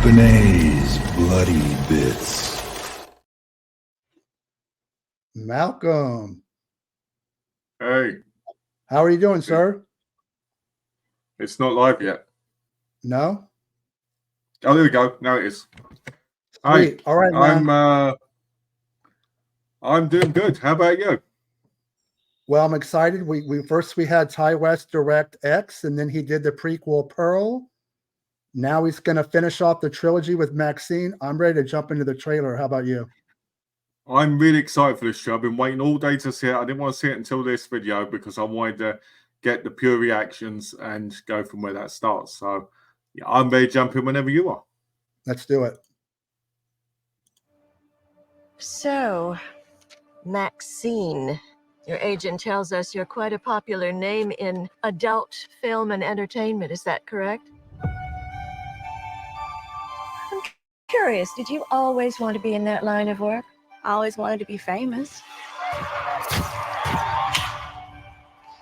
Open A's Bloody Bits. Malcolm. Hey. How are you doing, sir? It's not live yet. No? Oh, there we go. Now it is. Sweet. All right, man. I'm doing good. How about you? Well, I'm excited. We had Ty West direct X, and then he did the prequel Pearl. Now he's going to finish off the trilogy with Maxine. I'm ready to jump into the trailer. How about you? I'm really excited for this show. I've been waiting all day to see it. I didn't want to see it until this video because I wanted to get the pure reactions and go from where that starts. So, yeah, I'm ready to jump in whenever you are. Let's do it. So, Maxine, your agent tells us you're quite a popular name in adult film and entertainment. Is that correct? I'm curious, did you always want to be in that line of work? I always wanted to be famous.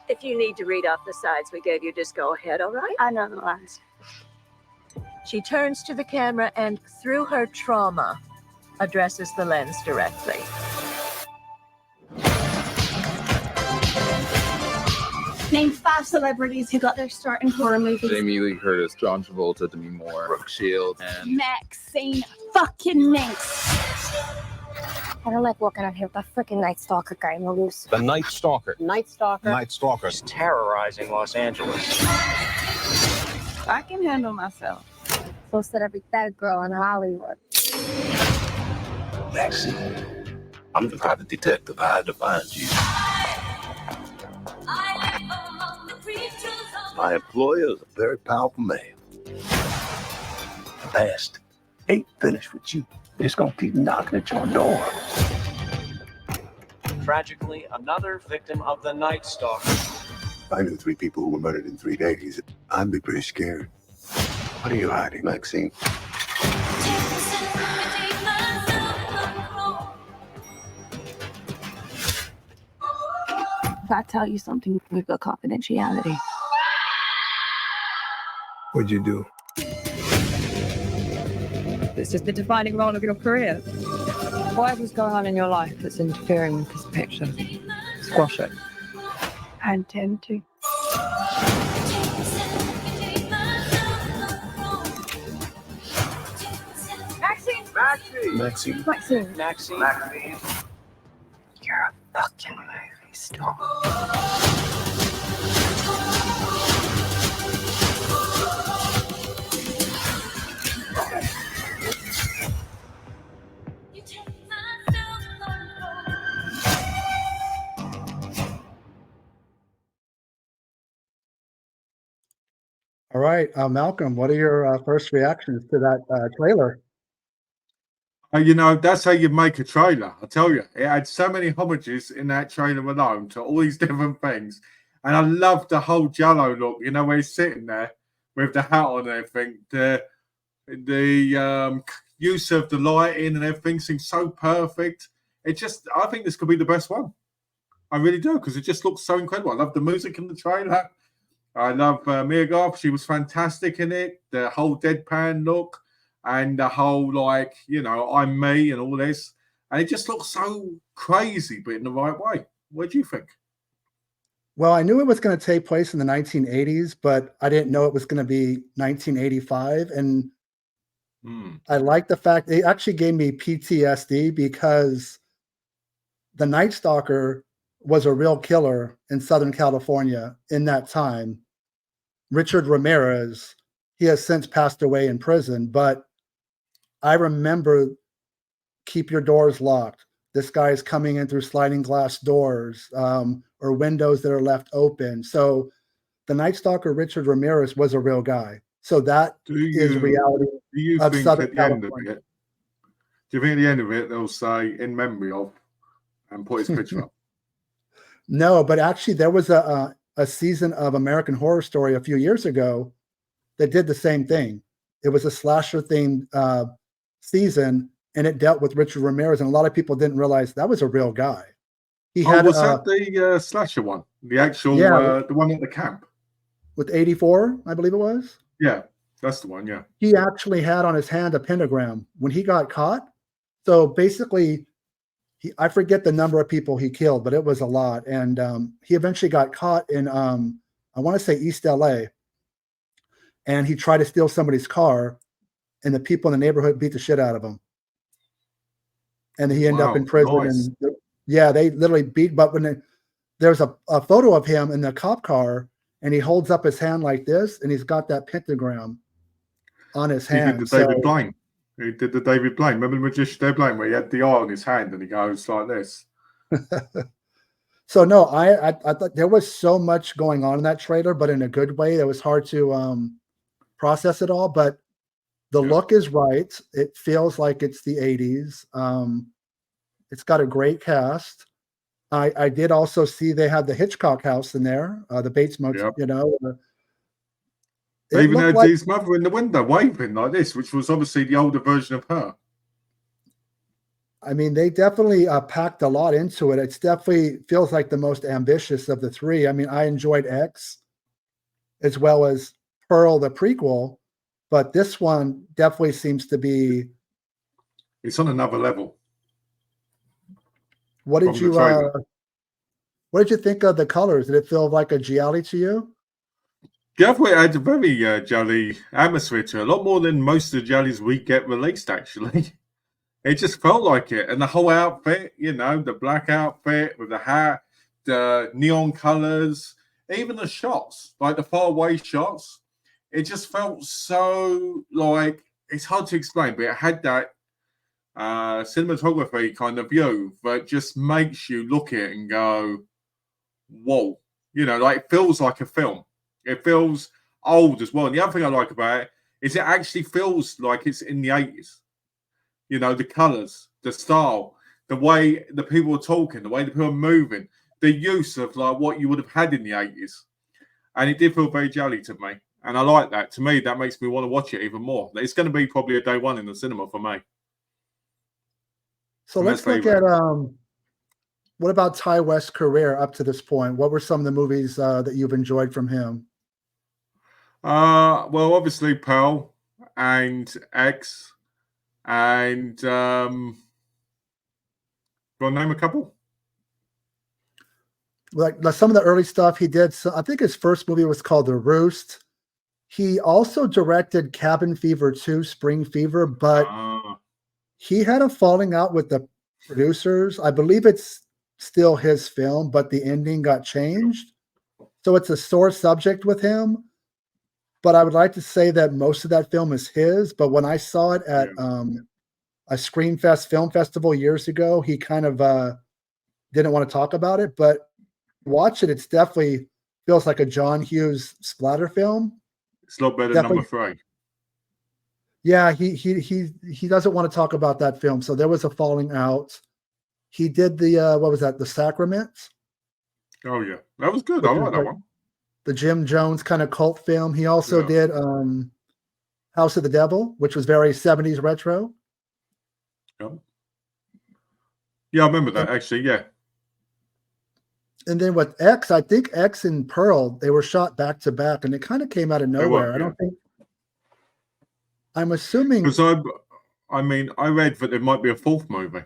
If you need to read off the sides we gave you, just go ahead, all right? I know the lines. She turns to the camera and, through her trauma, addresses the lens directly. Name 5 celebrities who got their start in horror movies. Jamie Lee Curtis, John Travolta, Demi Moore, Brooke Shields, and Maxine fucking Minx. I don't like walking out here with a freaking Night Stalker guy in the loose. The Night Stalker. Night Stalker? Night Stalker. He's terrorizing Los Angeles. I can handle myself. So said every bad girl in Hollywood. Maxine, I'm the private detective. I had to find you. My employer is a very powerful man. The past ain't finished with you. It's gonna keep knocking at your door. Tragically, another victim of the Night Stalker. I knew 3 people who were murdered in 3 days. I'd be pretty scared. What are you hiding, Maxine? If I tell you something, we've got confidentiality. What'd you do? This is the defining role of your career. Whatever's going on in your life that's interfering with this picture, squash it. I intend to. Maxine! Maxine. Maxine. Maxine. You're a fucking movie star. All right, Malcolm, what are your first reactions to that trailer? You know, that's how you make a trailer. I tell you, it had so many homages in that trailer alone to all these different things. And I love the whole Jello look, you know, where he's sitting there with the hat on and everything. The use of the lighting and everything seems so perfect. I think this could be the best one. I really do, because it just looks so incredible. I love the music in the trailer. I love Mia Goth. She was fantastic in it. The whole deadpan look and the whole, like, you know, I'm me and all this. And it just looks so crazy, but in the right way. What do you think? Well, I knew it was going to take place in the 1980s, but I didn't know it was going to be 1985. And I like the fact it actually gave me PTSD because the Night Stalker was a real killer in Southern California in that time. Richard Ramirez, he has since passed away in prison, but I remember keep your doors locked. This guy is coming in through sliding glass doors or windows that are left open. So the Night Stalker, Richard Ramirez, was a real guy. So that is reality of Southern California. Do you think at the end of it, they'll say in memory of and put his picture up? No, but actually there was a season of American Horror Story a few years ago that did the same thing. It was a slasher themed season, and it dealt with Richard Ramirez, and a lot of people didn't realize that was a real guy. Was that the slasher one? The actual, the one at the camp? With 84, I believe it was? Yeah. That's the one, yeah. He actually had on his hand a pentagram when he got caught. So basically, I forget the number of people he killed, but it was a lot. And he eventually got caught in, I want to say East LA. And he tried to steal somebody's car, and the people in the neighborhood beat the shit out of him. And he ended up in prison. Nice. And yeah, they literally beat. But when there's a photo of him in the cop car, and he holds up his hand like this, and he's got that pentagram on his hand. He did the David Blaine. He did the David Blaine. Remember the magician David Blaine, where he had the eye on his hand and he goes like this. So no, I thought there was so much going on in that trailer, but in a good way. It was hard to process it all, but the look is right. It feels like it's the 80s. It's got a great cast. I did also see they had the Hitchcock house in there, the Bates Motel, you know. They even had his mother in the window waving like this, which was obviously the older version of her. I mean, they definitely packed a lot into it. It's definitely feels like the most ambitious of the three. I mean, I enjoyed X as well as Pearl, the prequel, but this one definitely seems to be. It's on another level. What did you think of the colors? Did it feel like a giallo to you? Definitely had a very jelly atmosphere to it. A lot more than most of the jellies we get released, actually. It just felt like it. And the whole outfit, you know, the black outfit with the hat, the neon colors, even the shots, like the far away shots, it just felt so like, it's hard to explain, but it had that cinematography kind of view that just makes you look at it and go, whoa. You know, like it feels like a film. It feels old as well. And the other thing I like about it is it actually feels like it's in the 80s. You know, the colors, the style, the way the people are talking, the way the people are moving, the use of like what you would have had in the 80s. And it did feel very jelly to me. And I like that. To me, that makes me want to watch it even more. It's going to be probably a day one in the cinema for me. So let's look at what about Ty West's career up to this point? What were some of the movies that you've enjoyed from him? Well, obviously Pearl and X. And want to name a couple? Like some of the early stuff he did. So I think his first movie was called The Roost. He also directed Cabin Fever 2, Spring Fever, but he had a falling out with the producers. I believe it's still his film, but the ending got changed. So it's a sore subject with him. But I would like to say that most of that film is his. But when I saw it at a Screenfest film festival years ago, he kind of didn't want to talk about it. But watch it; it's definitely feels like a John Hughes splatter film. It's a lot better than number 3. Yeah, he doesn't want to talk about that film. So there was a falling out. He did the what was that? The Sacraments. Oh yeah, that was good. I like that one. The Jim Jones kind of cult film. He also did House of the Devil, which was very 70s retro. Yeah, I remember that actually. Yeah. And then with X, I think X and Pearl, they were shot back to back, and it kind of came out of nowhere. I don't think. I'm assuming because I mean, I read that there might be a 4th movie.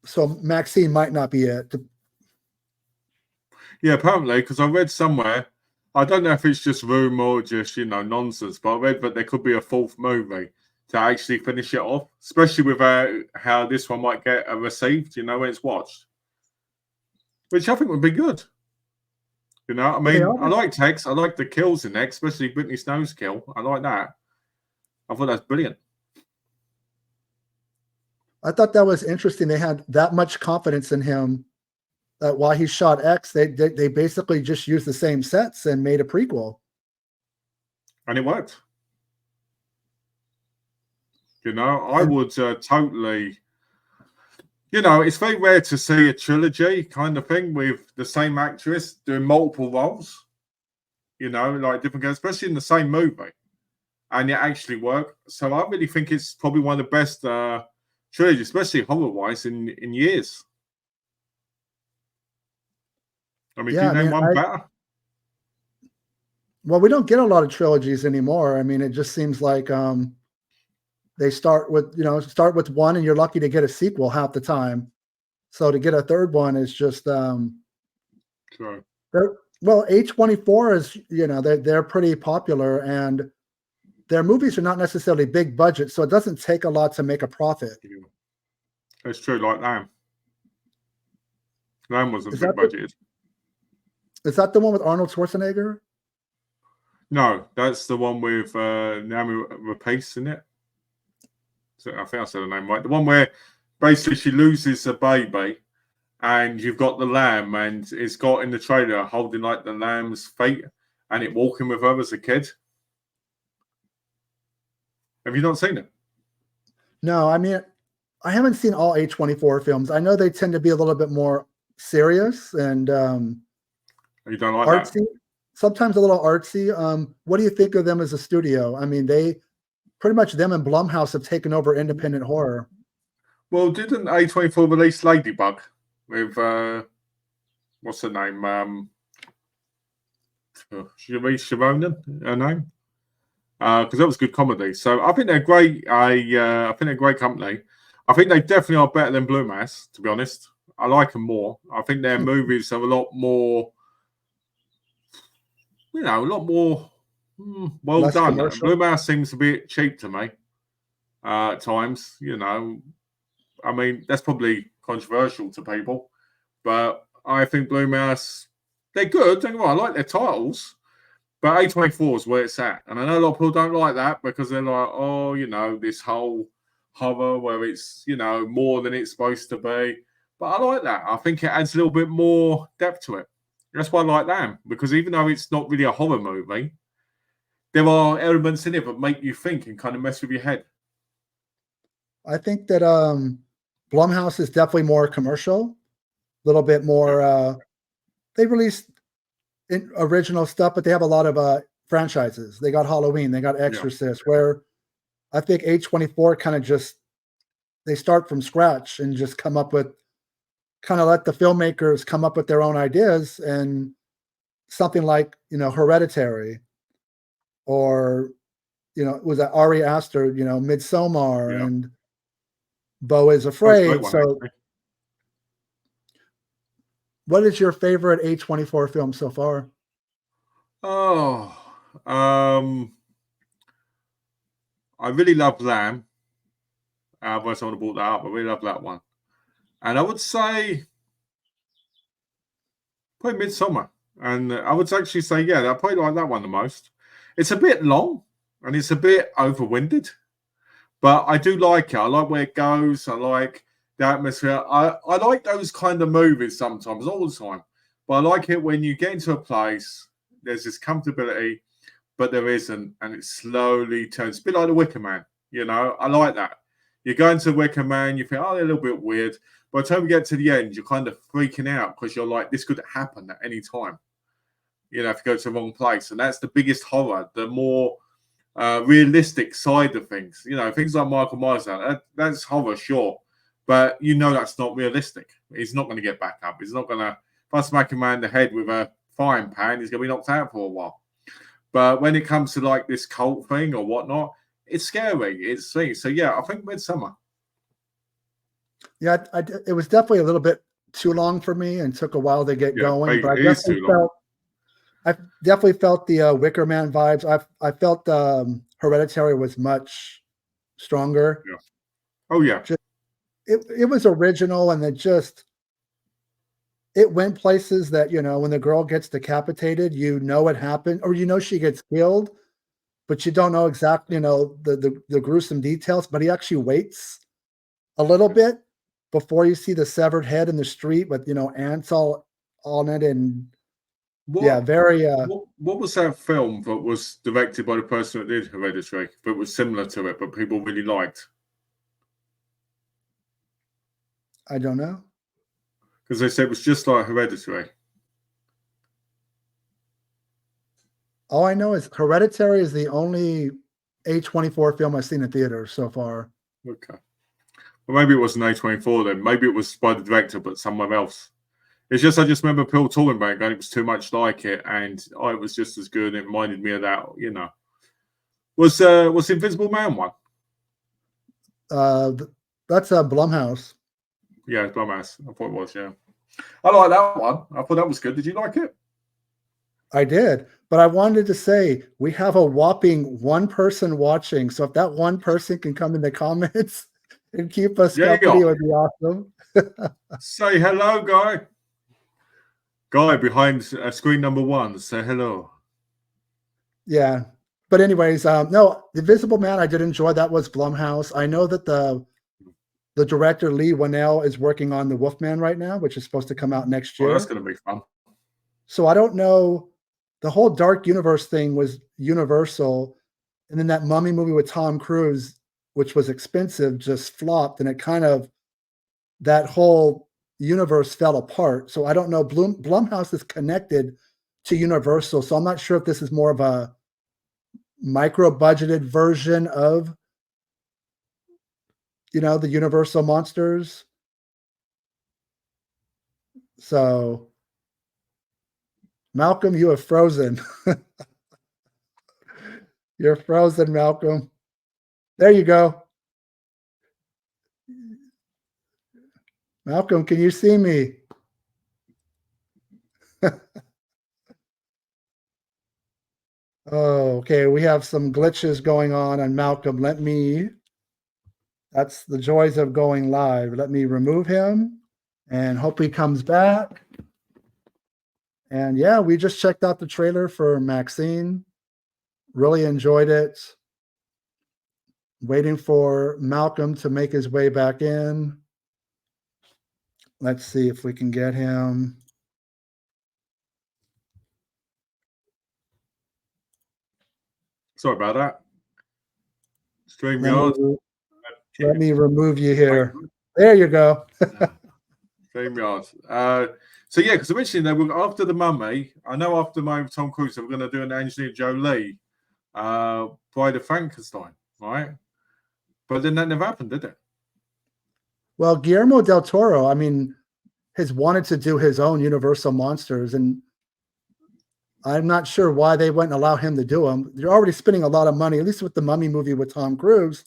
So Maxine might not be it. Yeah, apparently, because I read somewhere, I don't know if it's just rumor or just, you know, nonsense, but I read that there could be a 4th movie to actually finish it off, especially with how this one might get received, you know, when it's watched. Which I think would be good. You know, I mean, I like Tex. I like the kills in X, especially Britney Snow's kill. I like that. I thought that's brilliant. I thought that was interesting. They had that much confidence in him that while he shot X, they basically just used the same sets and made a prequel. And it worked. You know, I would totally... You know, it's very rare to see a trilogy kind of thing with the same actress doing multiple roles. You know, like different girls, especially in the same movie. And it actually worked. So I really think it's probably one of the best trilogies, especially horror-wise, in years. I mean, do you name one better? Well, we don't get a lot of trilogies anymore. I mean, it just seems like they start with one, and you're lucky to get a sequel half the time. So to get a third one is just True. well, A24 is, they're pretty popular, and their movies are not necessarily big budget, so it doesn't take a lot to make a profit. It's true, like Lamb. Lamb wasn't Is big that budgeted. Is that the one with Arnold Schwarzenegger? No, that's the one with Naomi Rapace in it. So I think I said the name right. The one where basically she loses a baby, and you've got the lamb, and it's got in the trailer holding like the lamb's feet, and it walking with her as a kid. Have you not seen it? No, I mean, I haven't seen all A24 films. I know they tend to be a little bit more serious and You don't like artsy. that? Sometimes a little artsy. What do you think of them as a studio? I mean, they pretty much, them and Blumhouse have taken over independent horror. Well, didn't A24 release Ladybug with what's her name? Sharonan, her name? Because that was good comedy. So I think they're great. I think they're a great company. I think they definitely are better than Blue Mass, to be honest. I like them more. I think their movies are a lot more, a lot more well Less done. commercial. Blue Mass seems a bit cheap to me at times. I mean, that's probably controversial to people, but I think Blue Mass, they're good. Don't get me wrong, I like their titles. But A24 is where it's at. And I know a lot of people don't like that because they're like, oh, this whole horror where it's, more than it's supposed to be. But I like that. I think it adds a little bit more depth to it. That's why I like Lamb, because even though it's not really a horror movie, there are elements in it that make you think and kind of mess with your head. I think that Blumhouse is definitely more commercial, a little bit more. They released original stuff, but they have a lot of franchises. They got Halloween, they got Exorcist, where I think A24 kind of just, they start from scratch and just come up with, kind of let the filmmakers come up with their own ideas, and something like, Hereditary, or, was that Ari Aster, Midsommar, and Beau is Afraid. So what is your favorite A24 film so far? Oh, I really love Lamb. Otherwise, I would have brought that up. I really love that one. And I would say probably Midsommar. And I would actually say, I probably like that one the most. It's a bit long and it's a bit overwinded, but I do like it. I like where it goes. I like the atmosphere. I like those kind of movies sometimes, all the time. But I like it when you get into a place, there's this comfortability, but there isn't, and it slowly turns. It's a bit like the Wicker Man, I like that. You go into Wicker Man, you think, oh, they're a little bit weird. By the time you get to the end, you're kind of freaking out because you're like, this could happen at any time. If you go to the wrong place. And that's the biggest horror, the more realistic side of things. Things like Michael Myers, that's horror, sure. But that's not realistic. He's not going to get back up. He's not going to, if I smack him in the head with a frying pan, he's going to be knocked out for a while. But when it comes to like this cult thing or whatnot, it's scary. It's things. So I think Midsommar. Yeah, it was definitely a little bit too long for me and took a while to get going. But I definitely felt the Wicker Man vibes. I felt Hereditary was much stronger. Yeah. Oh yeah. It was original, and it went places that, when the girl gets decapitated, it happened, or she gets killed, but you don't know exactly, the gruesome details. But he actually waits a little bit before you see the severed head in the street with, ants all on it. And very. What was that film that was directed by the person that did Hereditary, but was similar to it, but people really liked? I don't know. Because they said it was just like Hereditary. All I know is Hereditary is the only A24 film I've seen in theaters so far. Okay. Well, maybe it wasn't A24 then. Maybe it was by the director, but somewhere else. It's just I just remember people talking about it, going, it was too much like it, and it was just as good. It reminded me of that, you know. Was Invisible Man one? That's a Blumhouse. Yeah, it's Blumhouse. I thought it was. Yeah, I like that one. I thought that was good. Did you like it? I did, but I wanted to say we have a whopping one person watching. So if that one person can come in the comments and keep us company, it would be awesome. Say hello, guy. Guy behind screen number 1. Say hello. Yeah. But anyways, no, The Invisible Man, I did enjoy. That was Blumhouse. I know that the director, Lee Whannell, is working on The Wolfman right now, which is supposed to come out next year. Oh, that's going to be fun. So I don't know. The whole Dark Universe thing was Universal. And then that Mummy movie with Tom Cruise, which was expensive, just flopped. And it kind of, that whole universe fell apart. So I don't know. Blumhouse is connected to Universal. So I'm not sure if this is more of a micro-budgeted version of, you know, the Universal monsters. So, Malcolm, you have frozen. You're frozen, Malcolm. There you go. Malcolm, can you see me? Oh, okay. We have some glitches going on Malcolm. That's the joys of going live. Let me remove him and hope he comes back. And yeah, we just checked out the trailer for Maxine. Really enjoyed it. Waiting for Malcolm to make his way back in. Let's see if we can get him. Sorry about that. StreamYard. Let me remove you here. There you go. StreamYard. So yeah, because originally they were after the Mummy. I know after the Mummy with Tom Cruise, they were going to do an Angelina Jolie, Bride of Frankenstein, right? But then that never happened, did it? Well, Guillermo del Toro, I mean, has wanted to do his own Universal monsters, and I'm not sure why they wouldn't allow him to do them. They're already spending a lot of money, at least with the Mummy movie with Tom Cruise.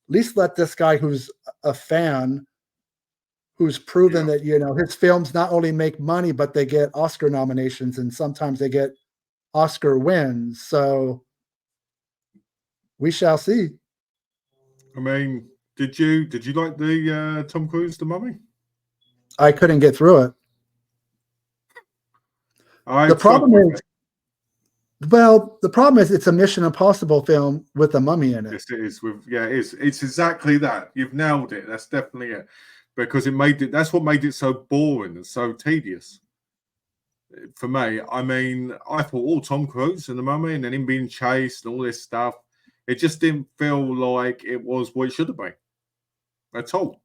At least let this guy who's a fan, who's proven that, you know, his films not only make money, but they get Oscar nominations, and sometimes they get Oscar wins. So we shall see. I mean, did you like the Tom Cruise, The Mummy? I couldn't get through it. The problem is it's a Mission Impossible film with a mummy in it. Yes, it is. It's exactly that. You've nailed it. That's definitely it. Because that's what made it so boring and so tedious for me. I mean, I thought Tom Cruise and the Mummy and then him being chased and all this stuff, it just didn't feel like it was what it should have been at all.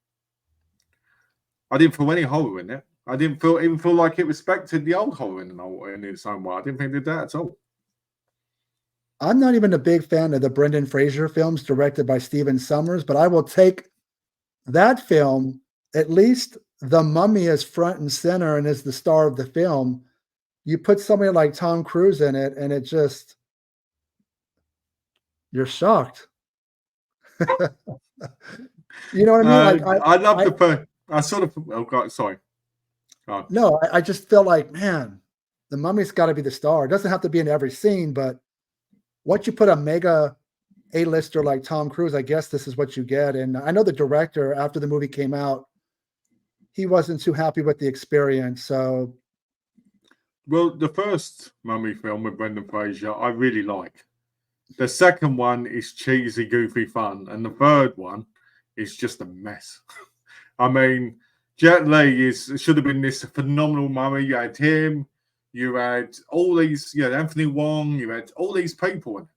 I didn't feel any horror in it. I didn't even feel like it respected the old horror in its own way. I didn't think it did that at all. I'm not even a big fan of the Brendan Fraser films directed by Stephen Sommers, but I will take that film. At least the Mummy is front and center and is the star of the film. You put somebody like Tom Cruise in it, and it just, you're shocked. You know what I mean? Like I love the. I sort of. Oh God, sorry. No, I just feel like, man, the Mummy's got to be the star. It doesn't have to be in every scene, but once you put a mega A-lister like Tom Cruise, I guess this is what you get. And I know the director, after the movie came out, he wasn't too happy with the experience. So, well, the first Mummy film with Brendan Fraser, I really like. The second one is cheesy, goofy fun, and the third one is just a mess. I mean, Jet Li should have been this phenomenal Mummy. You had him, you had all these, you had Anthony Wong, you had all these people in it,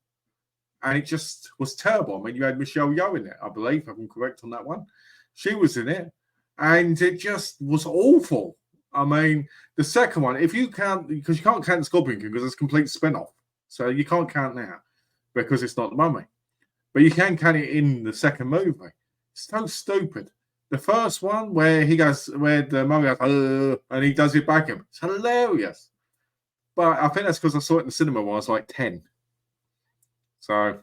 and it just was terrible. I mean, you had Michelle Yeoh in it, I believe, if I'm correct on that one. She was in it, and it just was awful. I mean, the second one, if you count, because you can't count Scorpion King because it's a complete spin-off, so you can't count that because it's not the Mummy, but you can count it in the second movie. It's so stupid. The first one where the mum goes, and he does it back him. It's hilarious. But I think that's because I saw it in the cinema when I was like 10. So,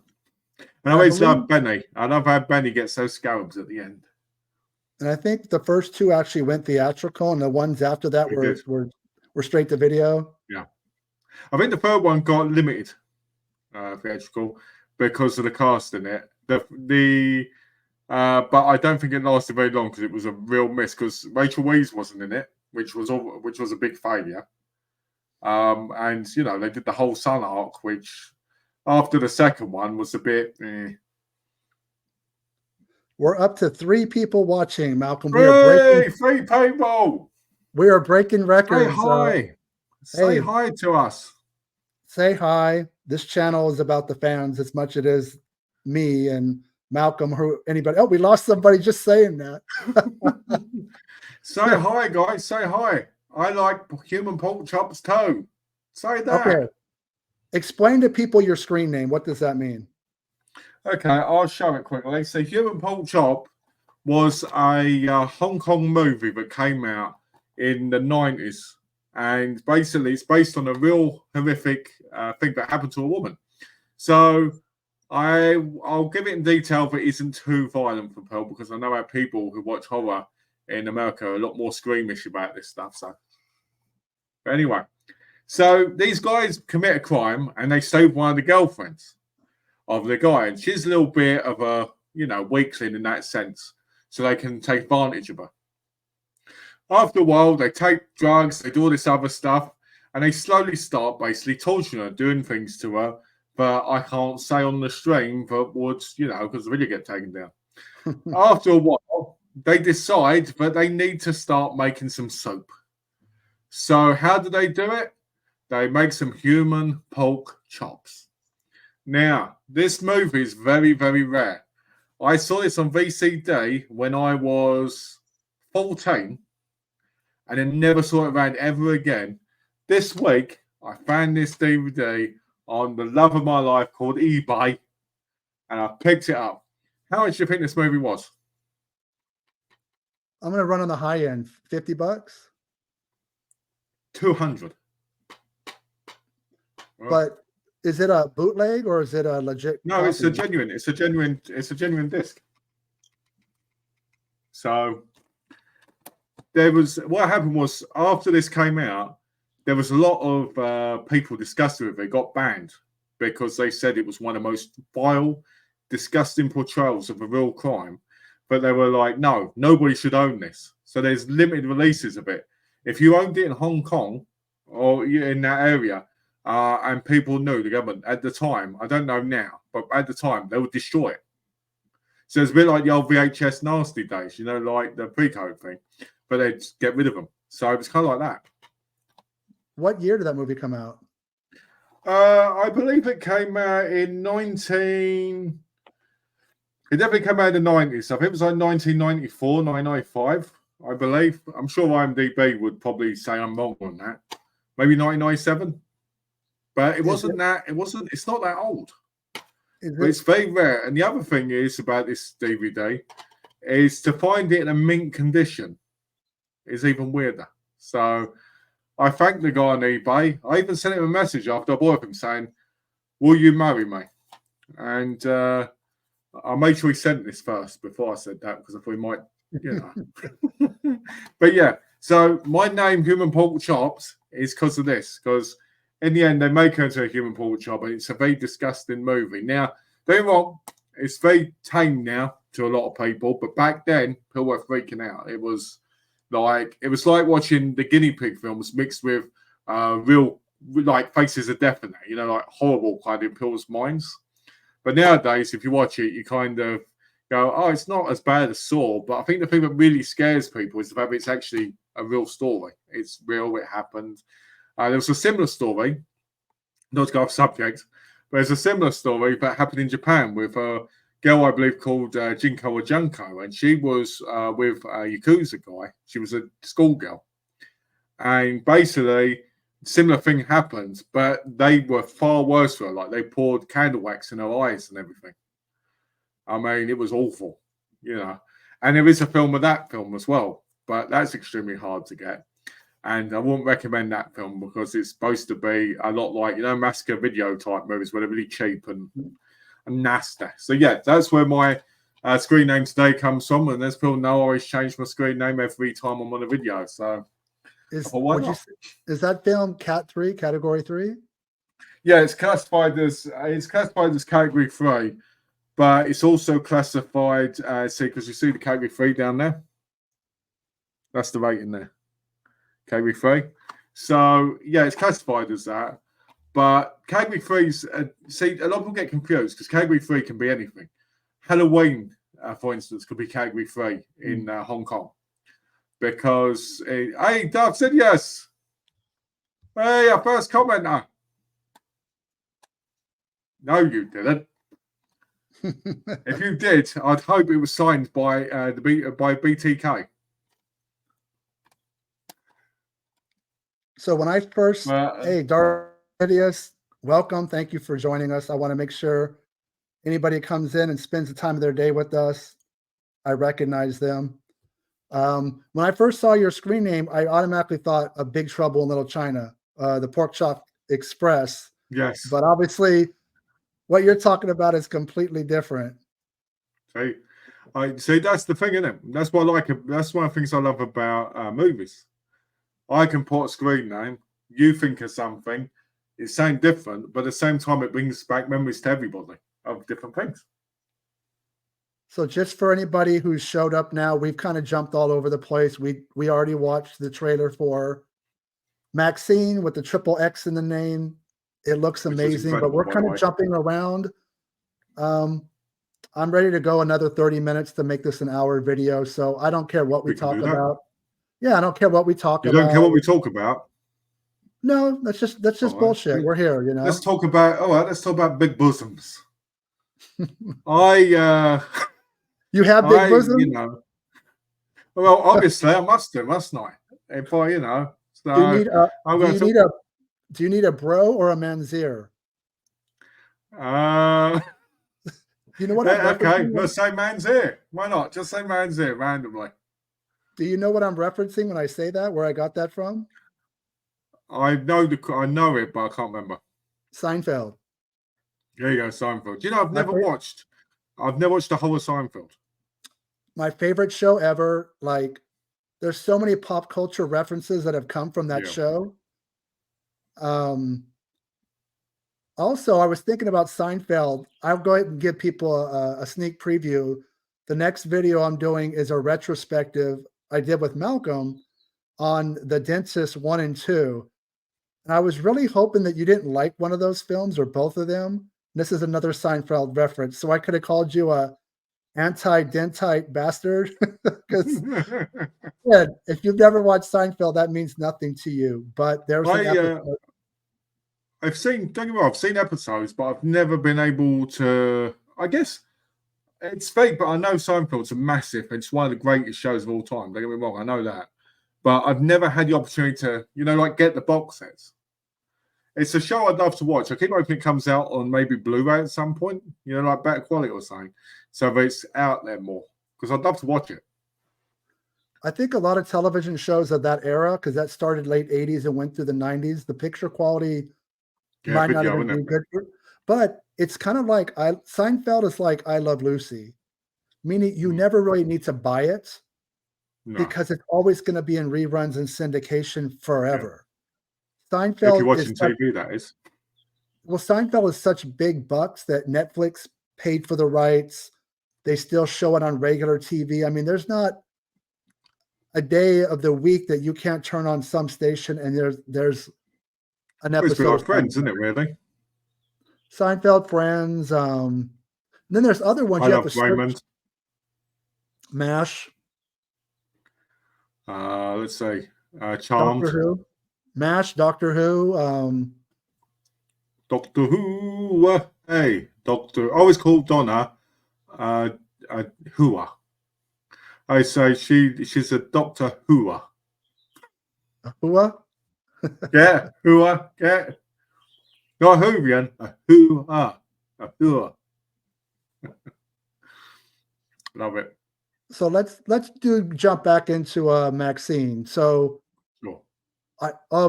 and I always love Benny. I love how Benny gets those scallops at the end. And I think the first two actually went theatrical, and the ones after that were straight to video. Yeah. I think the third one got limited theatrical because of the cast in it. But I don't think it lasted very long because it was a real miss because Rachel Weisz wasn't in it, which was a big failure. And you know, they did the whole Sun arc, which after the second one was a bit. We're up to 3 people watching, Malcolm. Three people. We are breaking records. Say hi. Say hi to us. Say hi. This channel is about the fans as much as it is me and Malcolm or anybody. Oh, we lost somebody just saying that. Say hi, guys. Say hi. I like human pork chops too. Say that. Okay. Explain to people your screen name. What does that mean? Okay, I'll show it quickly. So Human Pork Chop was a Hong Kong movie that came out in the 90s. And basically, it's based on a real horrific thing that happened to a woman. So I'll give it in detail, but it isn't too violent for Pearl because I know how people who watch horror in America are a lot more squeamish about this stuff. So, but anyway, so these guys commit a crime and they stay with one of the girlfriends of the guy, and she's a little bit of a weakling in that sense, so they can take advantage of her. After a while, they take drugs, they do all this other stuff, and they slowly start basically torturing her, doing things to her that I can't say on the stream, but would, because the video get taken down. After a while, they decide that they need to start making some soap. So how do they do it? They make some human pork chops. Now, this movie is very, very rare. I saw this on VCD when I was 14 and then never saw it around ever again. This week, I found this DVD on the love of my life called eBay and I picked it up. How much do you think this movie was? I'm going to run on the high end. $50? 200. But is it a bootleg or is it a legit? No, copy? it's a genuine disc. So what happened was after this came out, there was a lot of people disgusted with it. It got banned because they said it was one of the most vile, disgusting portrayals of a real crime. But they were like, no, nobody should own this. So there's limited releases of it. If you owned it in Hong Kong or in that area, and people knew, the government at the time, I don't know now, but at the time, they would destroy it. So it's a bit like the old VHS nasty days, like the pre-code thing, but they'd get rid of them. So it was kind of like that. What year did that movie come out? I believe it came out in It definitely came out in the 90s. I think it was like 1994, 1995, I believe. I'm sure IMDb would probably say I'm wrong on that. Maybe 1997. But it's not that old. But it's very rare. And the other thing is about this DVD is to find it in a mint condition is even weirder. So I thanked the guy on eBay. I even sent him a message after I bought him saying, will you marry me? And I made sure he sent this first before I said that because I thought he might, But yeah, so my name, Human Pork Chops, is because of this. Because in the end, they make her into a human pork chop, and it's a very disgusting movie. Now, don't get me wrong, it's very tame now to a lot of people, but back then, people were freaking out. It was like watching the guinea pig films mixed with real like faces of death in it, like horrible kind of in people's minds. But nowadays, if you watch it, you kind of go, oh, it's not as bad as Saw. But I think the thing that really scares people is the fact that it's actually a real story. It's real, it happened. There was a similar story, not to go off subject, but there's a similar story that happened in Japan with a girl, I believe, called Jinko or Junko, and she was with a Yakuza guy. She was a schoolgirl. And basically, similar thing happened, but they were far worse for her. Like, they poured candle wax in her eyes and everything. I mean, it was awful, And there is a film of that film as well, but that's extremely hard to get. And I wouldn't recommend that film because it's supposed to be a lot like, massacre video type movies where they're really cheap and nasty. So, yeah, that's where my screen name today comes from. And as people know, I always change my screen name every time I'm on a video. So, Is that film category 3? Yeah, it's classified as category 3, but it's also classified because you see the category 3 down there. That's the rating there. Category 3. So yeah, it's classified as that. But category 3's see, a lot of people get confused because category 3 can be anything. Halloween, for instance, could be category 3 in Hong Kong. Because hey, Dove said yes. Hey, our first commenter. No, you didn't. If you did, I'd hope it was signed by by BTK. So when I first, hey, Dardius, welcome. Thank you for joining us. I want to make sure anybody comes in and spends the time of their day with us, I recognize them. When I first saw your screen name, I automatically thought of Big Trouble in Little China, the Pork Chop Express. Yes. But obviously, what you're talking about is completely different. See, that's the thing, isn't it? That's what I like. That's one of the things I love about movies. I can put a screen name, you think of something, it's something different, but at the same time, it brings back memories to everybody of different things. So just for anybody who's showed up now, we've kind of jumped all over the place. We already watched the trailer for Maxine with the triple X in the name. It looks amazing, but we're kind of jumping around. I'm ready to go another 30 minutes to make this an hour video. So I don't care what we talk about. Yeah, I don't care what we talk about. You don't care what we talk about? No, that's just bullshit. We're here, Let's talk about big bosoms. You have big bosoms? Well, obviously I must do, mustn't I? If I, so do you need a bro or a manzir? You know what? Okay, let's say manzir. Why not? Just say manzir randomly. Do you know what I'm referencing when I say that? Where I got that from? I know it, but I can't remember. Seinfeld. There you go, Seinfeld. I've never watched the whole of Seinfeld. My favorite show ever. Like, there's so many pop culture references that have come from that show. Also, I was thinking about Seinfeld. I'll go ahead and give people a sneak preview. The next video I'm doing is a retrospective I did with Malcolm on The Dentist 1 and 2. And I was really hoping that you didn't like one of those films or both of them. This is another Seinfeld reference. So I could have called you a anti-dentite bastard. Because if you've never watched Seinfeld, that means nothing to you. But there's an episode. I've seen episodes, but I've never been able to, I guess, it's fake, but I know Seinfeld's a massive. It's one of the greatest shows of all time. Don't get me wrong, I know that. But I've never had the opportunity to, get the box sets. It's a show I'd love to watch. I keep hoping it comes out on maybe Blu-ray at some point, like better quality or something. So that it's out there more. Because I'd love to watch it. I think a lot of television shows of that era, because that started late 80s and went through the 90s, the picture quality might not even be good. But it's kind of like Seinfeld is like I Love Lucy, meaning you never really need to buy it because it's always going to be in reruns and syndication forever. Seinfeld, if you're watching TV, that is. Well, Seinfeld is such big bucks that Netflix paid for the rights. They still show it on regular TV. I mean, there's not a day of the week that you can't turn on some station and there's an episode. It's like Friends, isn't it, really? Seinfeld, Friends. Then there's other ones. I love Raymond. MASH. Let's say Charmed. Doctor Who. MASH, Doctor Who. Doctor Who. Hey, Doctor. I always call Donna Whoa. I say she's a Doctor Whoa. Whoa? Yeah, Whoa. Yeah. Not Whovian, a Whoa. A Whoa. Love it. So let's jump back into Maxine. So Sure.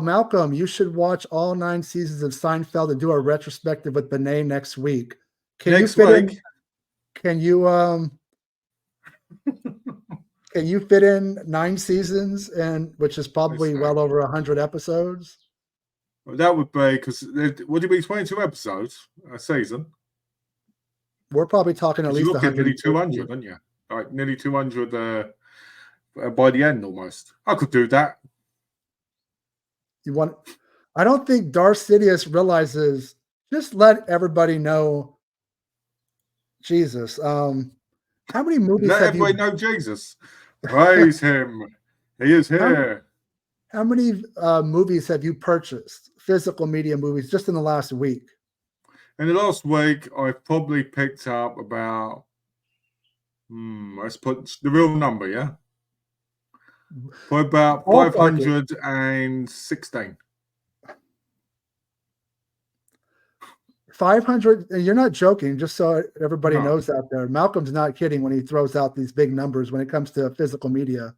Malcolm, you should watch all 9 seasons of Seinfeld and do a retrospective with Benet next week. Can Next you fit week? in? Can you fit in 9 seasons, and which is probably well over 100 episodes? Well, that would be because would it be 22 episodes a season? We're probably talking at least You're looking at nearly 150. 200, aren't you? Like nearly 200 by the end almost. I could do that. I don't think Darth Sidious realizes. Just let everybody know. Jesus, how many movies Let have you? everybody know Jesus. Praise him. He is here. How many movies have you purchased? Physical media movies just in the last week? In the last week, I've probably picked up about. Let's put the real number, yeah. For about 516. 500. You're not joking, just so everybody knows out there. Malcolm's not kidding when he throws out these big numbers when it comes to physical media.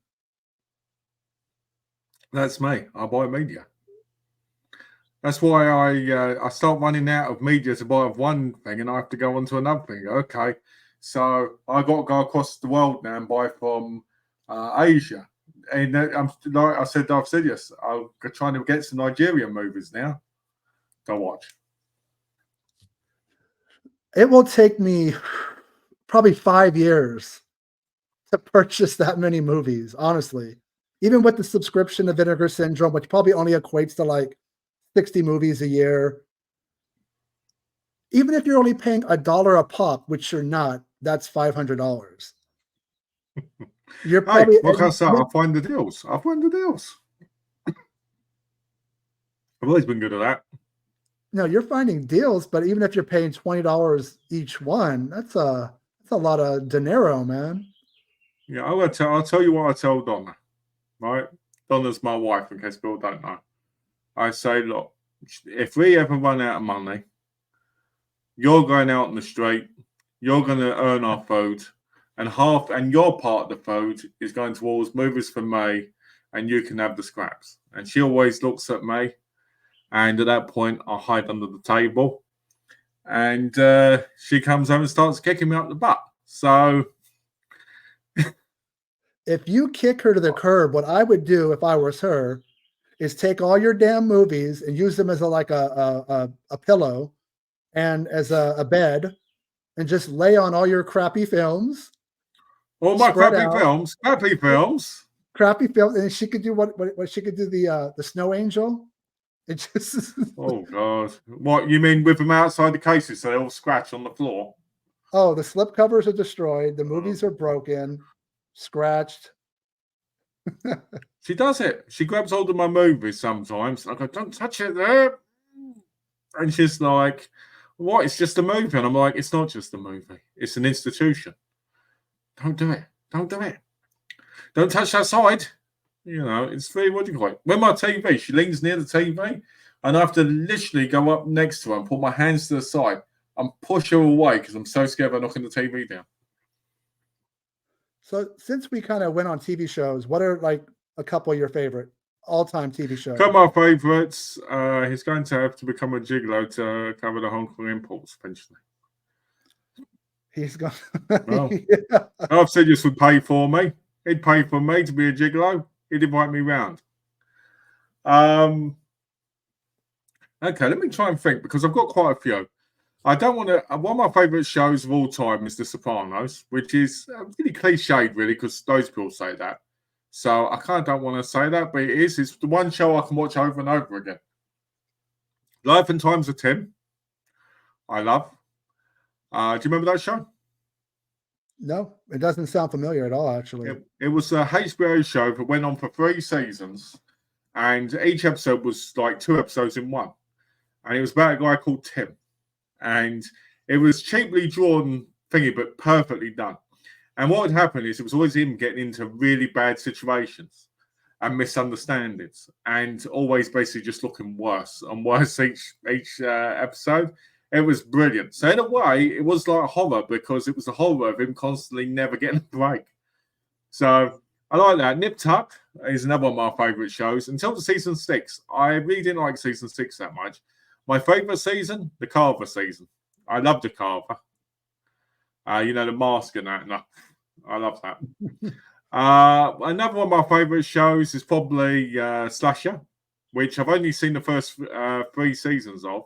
That's me. I buy media. That's why I start running out of media to buy one thing and I have to go on to another thing. Okay. So I got to go across the world now and buy from Asia. And I'm like I said, Darth Sidious, I'm trying to get some Nigerian movies now to watch. It will take me probably 5 years to purchase that many movies, honestly. Even with the subscription to Vinegar Syndrome, which probably only equates to like 60 movies a year. Even if you're only paying $1 a pop, which you're not, that's $500. You're probably what can I say? I'll find the deals. I've always been good at that. No, you're finding deals, but even if you're paying $20 each one, that's a lot of dinero, man. Yeah, I'll tell you what I tell Donna. Right? Donna's my wife, in case people don't know. I say, look, if we ever run out of money, you're going out in the street, you're going to earn our food, and your part of the food is going towards movies for me, and you can have the scraps. And she always looks at me, and at that point, I hide under the table, and she comes home and starts kicking me up the butt. So, if you kick her to the curb, what I would do if I was her is take all your damn movies and use them as a pillow and as a bed, and just lay on all your crappy films. All my crappy films. Crappy films, and she could do what she could do, the Snow Angel. It just Oh God! What you mean with them outside the cases, so they all scratch on the floor? Oh, the slip covers are destroyed. The movies are broken, scratched. She does it. She grabs hold of my movies sometimes. I go, "Don't touch it there," and she's like, "What? It's just a movie." And I'm like, "It's not just a movie. It's an institution. Don't do it. Don't do it. Don't touch that side." You know, it's very, what do you call it? When my TV, she leans near the TV, and I have to literally go up next to her and put my hands to the side and push her away because I'm so scared of knocking the TV down. So since we kind of went on TV shows, what are like a couple of your favorite all-time TV shows? Couple of my favorites. He's going to have to become a gigolo to cover the Hong Kong imports eventually. He's going. Well, yeah. I've said this would pay for me. He'd pay for me to be a gigolo. He'd invite me round. Okay, let me try and think because I've got quite a few. I don't want to. One of my favourite shows of all time is The Sopranos, which is really cliched, really, because those people say that. So I kind of don't want to say that, but it is. It's the one show I can watch over and over again. Life and Times of Tim. I love. Do you remember that show? No, it doesn't sound familiar at all, actually. It was a HBO show that went on for 3 seasons, and each episode was like 2 episodes in one. And it was about a guy called Tim. And it was cheaply drawn thingy, but perfectly done. And what would happen is it was always him getting into really bad situations and misunderstandings, and always basically just looking worse and worse each episode. It was brilliant. So in a way, it was like a horror because it was the horror of him constantly never getting a break. So I like that. Nip Tuck is another one of my favourite shows. Until the season 6, I really didn't like season 6 that much. My favourite season, the Carver season. I love the Carver. The mask and that. No, I love that. Another one of my favourite shows is probably Slasher, which I've only seen the first 3 seasons of,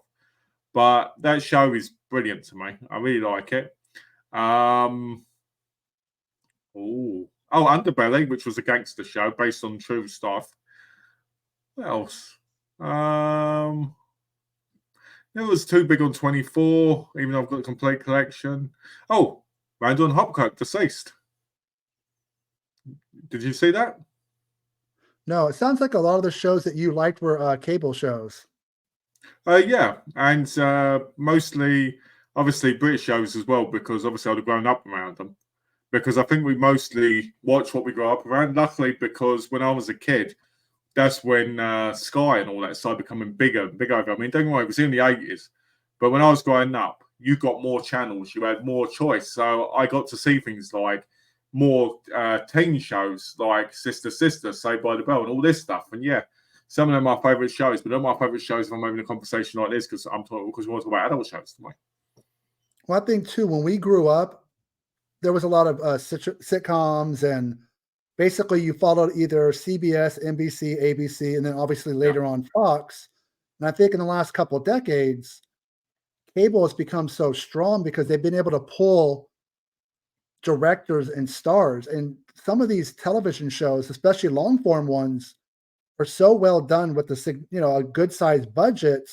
but that show is brilliant to me. I really like it. Underbelly, which was a gangster show based on true stuff. What else? It was too big on 24, even though I've got a complete collection. Oh, Randall and Hopkirk, Deceased. Did you see that? No, it sounds like a lot of the shows that you liked were cable shows. Yeah, and mostly, obviously, British shows as well, because obviously I'd have grown up around them. Because I think we mostly watch what we grew up around. Luckily, because when I was a kid, that's when Sky and all that started becoming bigger and bigger. I mean, don't get me wrong, it was in the 80s. But when I was growing up, you got more channels, you had more choice. So I got to see things like more teen shows like Sister, Saved by the Bell, and all this stuff. And yeah, some of them are my favourite shows, but they're my favourite shows if I'm having a conversation like this because we want to talk about adult shows to me. Well, I think too, when we grew up, there was a lot of sitcoms, and basically you followed either CBS, NBC, ABC, and then obviously later on Fox. And I think in the last couple of decades, cable has become so strong because they've been able to pull directors and stars. And some of these television shows, especially long form ones, are so well done with a good sized budget.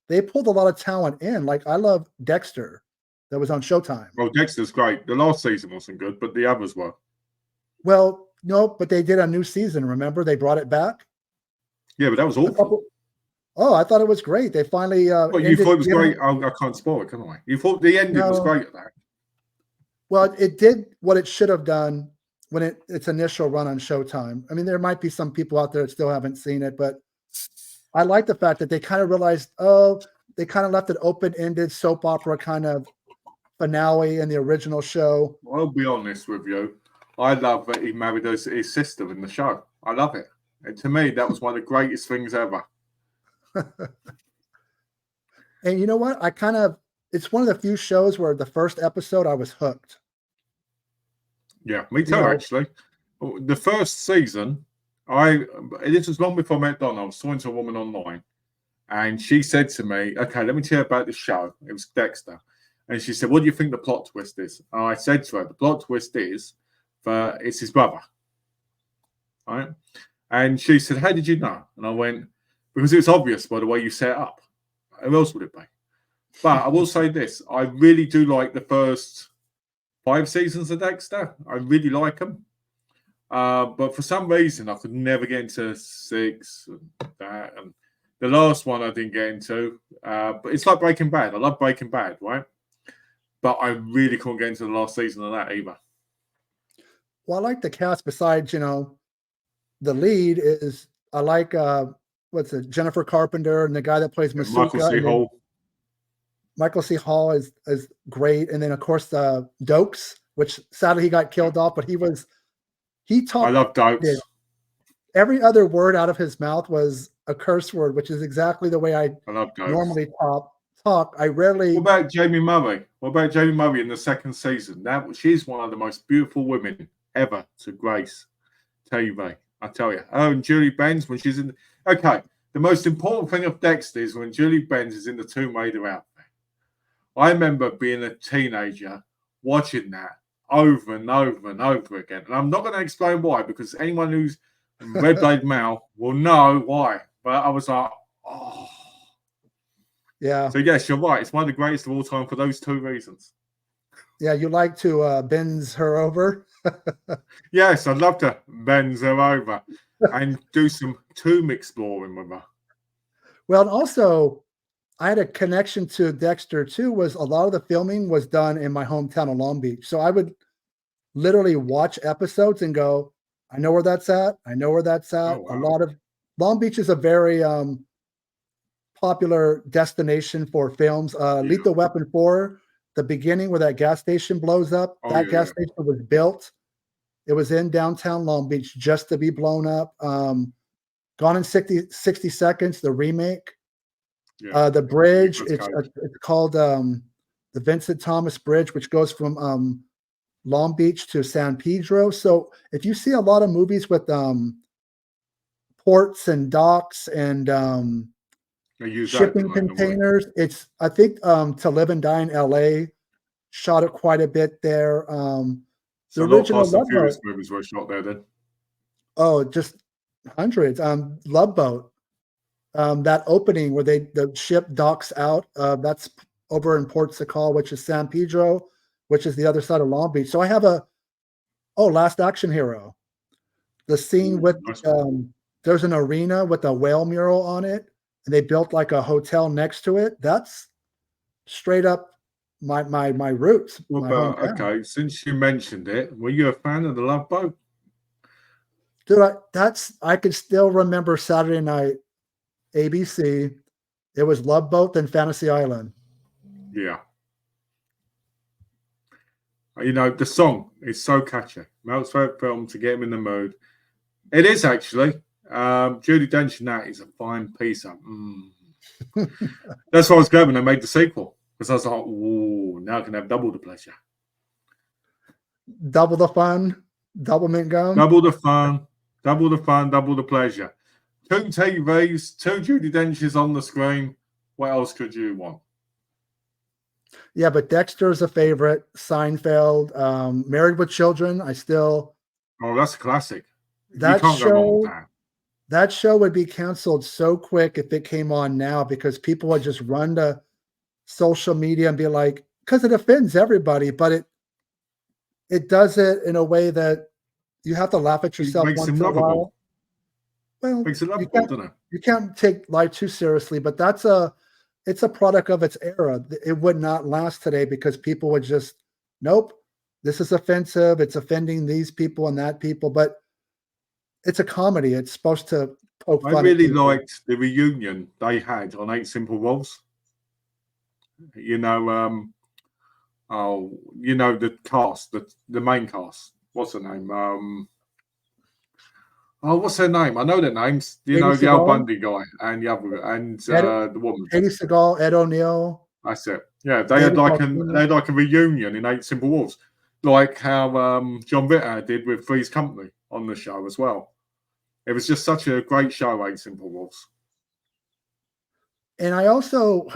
They pulled a lot of talent in. Like I love Dexter. That was on Showtime. Oh, Dexter's great. The last season wasn't good, but the others were. Well, no, but they did a new season. Remember, they brought it back. Yeah, but that was awful. I thought it was great. They finally. Well, you thought it was great. I can't spoil it, can I? You thought the ending was great at that. Well, it did what it should have done when its initial run on Showtime. I mean, there might be some people out there that still haven't seen it, but I like the fact that they kind of realized, they kind of left it open-ended soap opera kind of finale in the original show. I'll be honest with you. I love that he married his sister in the show. I love it. And to me, that was one of the greatest things ever. And you know what? It's one of the few shows where the first episode I was hooked. Yeah, me too, actually. The first season, this was long before I met Donna. I was talking to a woman online, and she said to me, okay, let me tell you about the show. It was Dexter. And she said, what do you think the plot twist is? And I said to her, the plot twist is that it's his brother. Right? And she said, how did you know? And I went, because it was obvious by the way you set it up. Who else would it be? But I will say this. I really do like the first 5 seasons of Dexter. I really like them. But for some reason, I could never get into 6 and that. And the last one I didn't get into. But it's like Breaking Bad. I love Breaking Bad, right? But I really couldn't get into the last season of that either. Well, I like the cast besides, the lead is, I like, Jennifer Carpenter and the guy that plays Masuka. Michael C. Hall. Michael C. Hall is great. And then, of course, Dokes, which sadly he got killed off, but he talked. I love Dokes. Every other word out of his mouth was a curse word, which is exactly the way I love Dokes. Normally talk. I rarely. What about Jamie Murray? What about Jamie Murray in the second season? She's one of the most beautiful women ever to grace TV. I tell you. Oh, and Julie Benz when she's in. Okay, the most important thing of Dexter is when Julie Benz is in the Tomb Raider outfit. I remember being a teenager watching that over and over and over again, and I'm not going to explain why because anyone who's Red Blade Mal will know why. But I was like, oh. Yeah. So yes, you're right. It's one of the greatest of all time for those 2 reasons. Yeah, you like to bend her over. Yes, I'd love to bend her over and do some tomb exploring with her. Well, and also, I had a connection to Dexter too. Was a lot of the filming was done in my hometown of Long Beach, so I would literally watch episodes and go, "I know where that's at. I know where that's at." Oh, wow. A lot of Long Beach is a very popular destination for films. Lethal Weapon 4, the beginning where that gas station blows up, gas station was built It was in downtown Long Beach just to be blown up. Gone in 60 Seconds, the remake. Yeah. The bridge, Nicolas it's called the Vincent Thomas Bridge, which goes from Long Beach to San Pedro. So if you see a lot of movies with ports and docks and They use that, shipping don't they, in a way? containers, it's I think To Live and Die in LA shot it quite a bit there. So The a lot of original Fast and Love Furious Boat. movies were shot there then. Oh, just hundreds. Love Boat. That opening where the ship docks out, that's over in Port Sacal, which is San Pedro, which is the other side of Long Beach. So I have Last Action Hero. The scene with Nice one. there's an arena with a whale mural on it, and they built like a hotel next to it. That's straight up my roots. What My about, hometown. okay, since you mentioned it, were you a fan of the Love Boat? Dude, I could still remember Saturday night, ABC. It was Love Boat and Fantasy Island. Yeah. You know, the song is so catchy. Mel's favorite film to get him in the mood. It is actually. Judi Dench in that is a fine piece of. That's why I was glad when they made the sequel. Because I was like, ooh, now I can have double the pleasure. Double the fun, double mint gum. Double the fun, double the fun, double the pleasure. 2 TVs, 2 Judi Denches on the screen. What else could you want? Yeah, but Dexter's a favorite. Seinfeld, Married with Children. Oh, that's a classic. That you can't go wrong with that. That show would be canceled so quick if it came on now because people would just run to social media and be like, because it offends everybody, but it does it in a way that you have to laugh at yourself It makes once it in a while. lovable. Well, Makes it lovable, doesn't it? you can't take life too seriously, but it's a product of its era. It would not last today because people would just, nope, this is offensive. It's offending these people and that people, but it's a comedy. It's supposed to poke fun. I really at people. liked the reunion they had on 8 Simple Rules. You know, the cast, the main cast. What's her name? What's her name? I know their names. You know, the Al Bundy guy and the other and the woman. Katie Seagal, Ed O'Neill. That's it. Yeah, they had like a reunion in 8 Simple Rules, like how John Ritter did with Three's Company on the show as well. It was just such a great show, 8 Simple Rules. And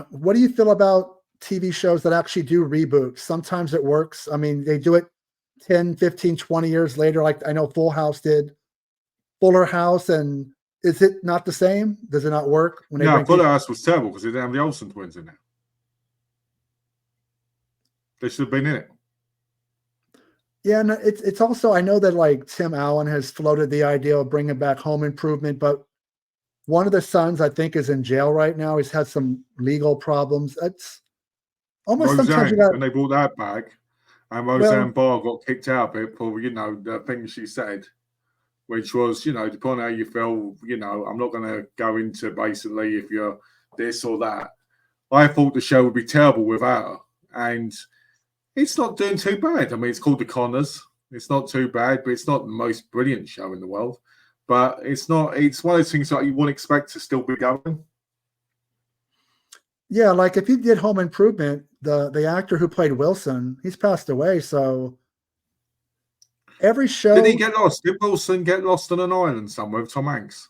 what do you feel about TV shows that actually do reboots? Sometimes it works. I mean, they do it 10, 15, 20 years later. Like I know Full House did Fuller House. And is it not the same? Does it not work? Fuller House was terrible because they didn't have the Olsen twins in it. They should have been in it. Yeah, and it's also, I know that like Tim Allen has floated the idea of bringing back Home Improvement, but one of the sons, I think, is in jail right now. He's had some legal problems. That's almost sometimes when they brought that back, and Roseanne Barr got kicked out of it for, the things she said, which was, depending on how you feel, I'm not going to go into basically if you're this or that. I thought the show would be terrible without her. And it's not doing too bad. I mean, it's called The Connors. It's not too bad, but it's not the most brilliant show in the world. But it's one of those things that you wouldn't expect to still be going. Yeah, like if you did Home Improvement, the actor who played Wilson, he's passed away. So every show. Did he get lost? Did Wilson get lost on an island somewhere with Tom Hanks?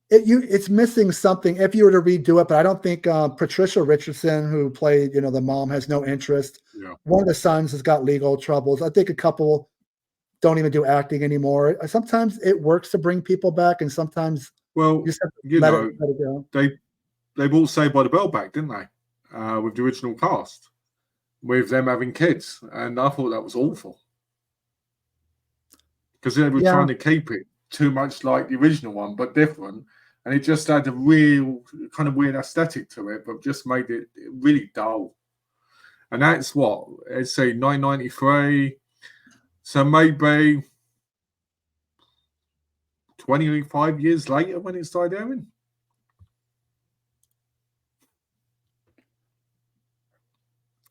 It's missing something if you were to redo it, but I don't think Patricia Richardson, who played, the mom, has no interest. Yeah. One of the sons has got legal troubles. I think a couple don't even do acting anymore. Sometimes it works to bring people back, and sometimes you just have to let it go. They brought Saved by the Bell back, didn't they? With the original cast, with them having kids, and I thought that was awful because they were trying to keep it too much like the original one, but different. And it just had a real kind of weird aesthetic to it, but just made it really dull. And that's what, let's say 993. So maybe 25 years later when it started airing.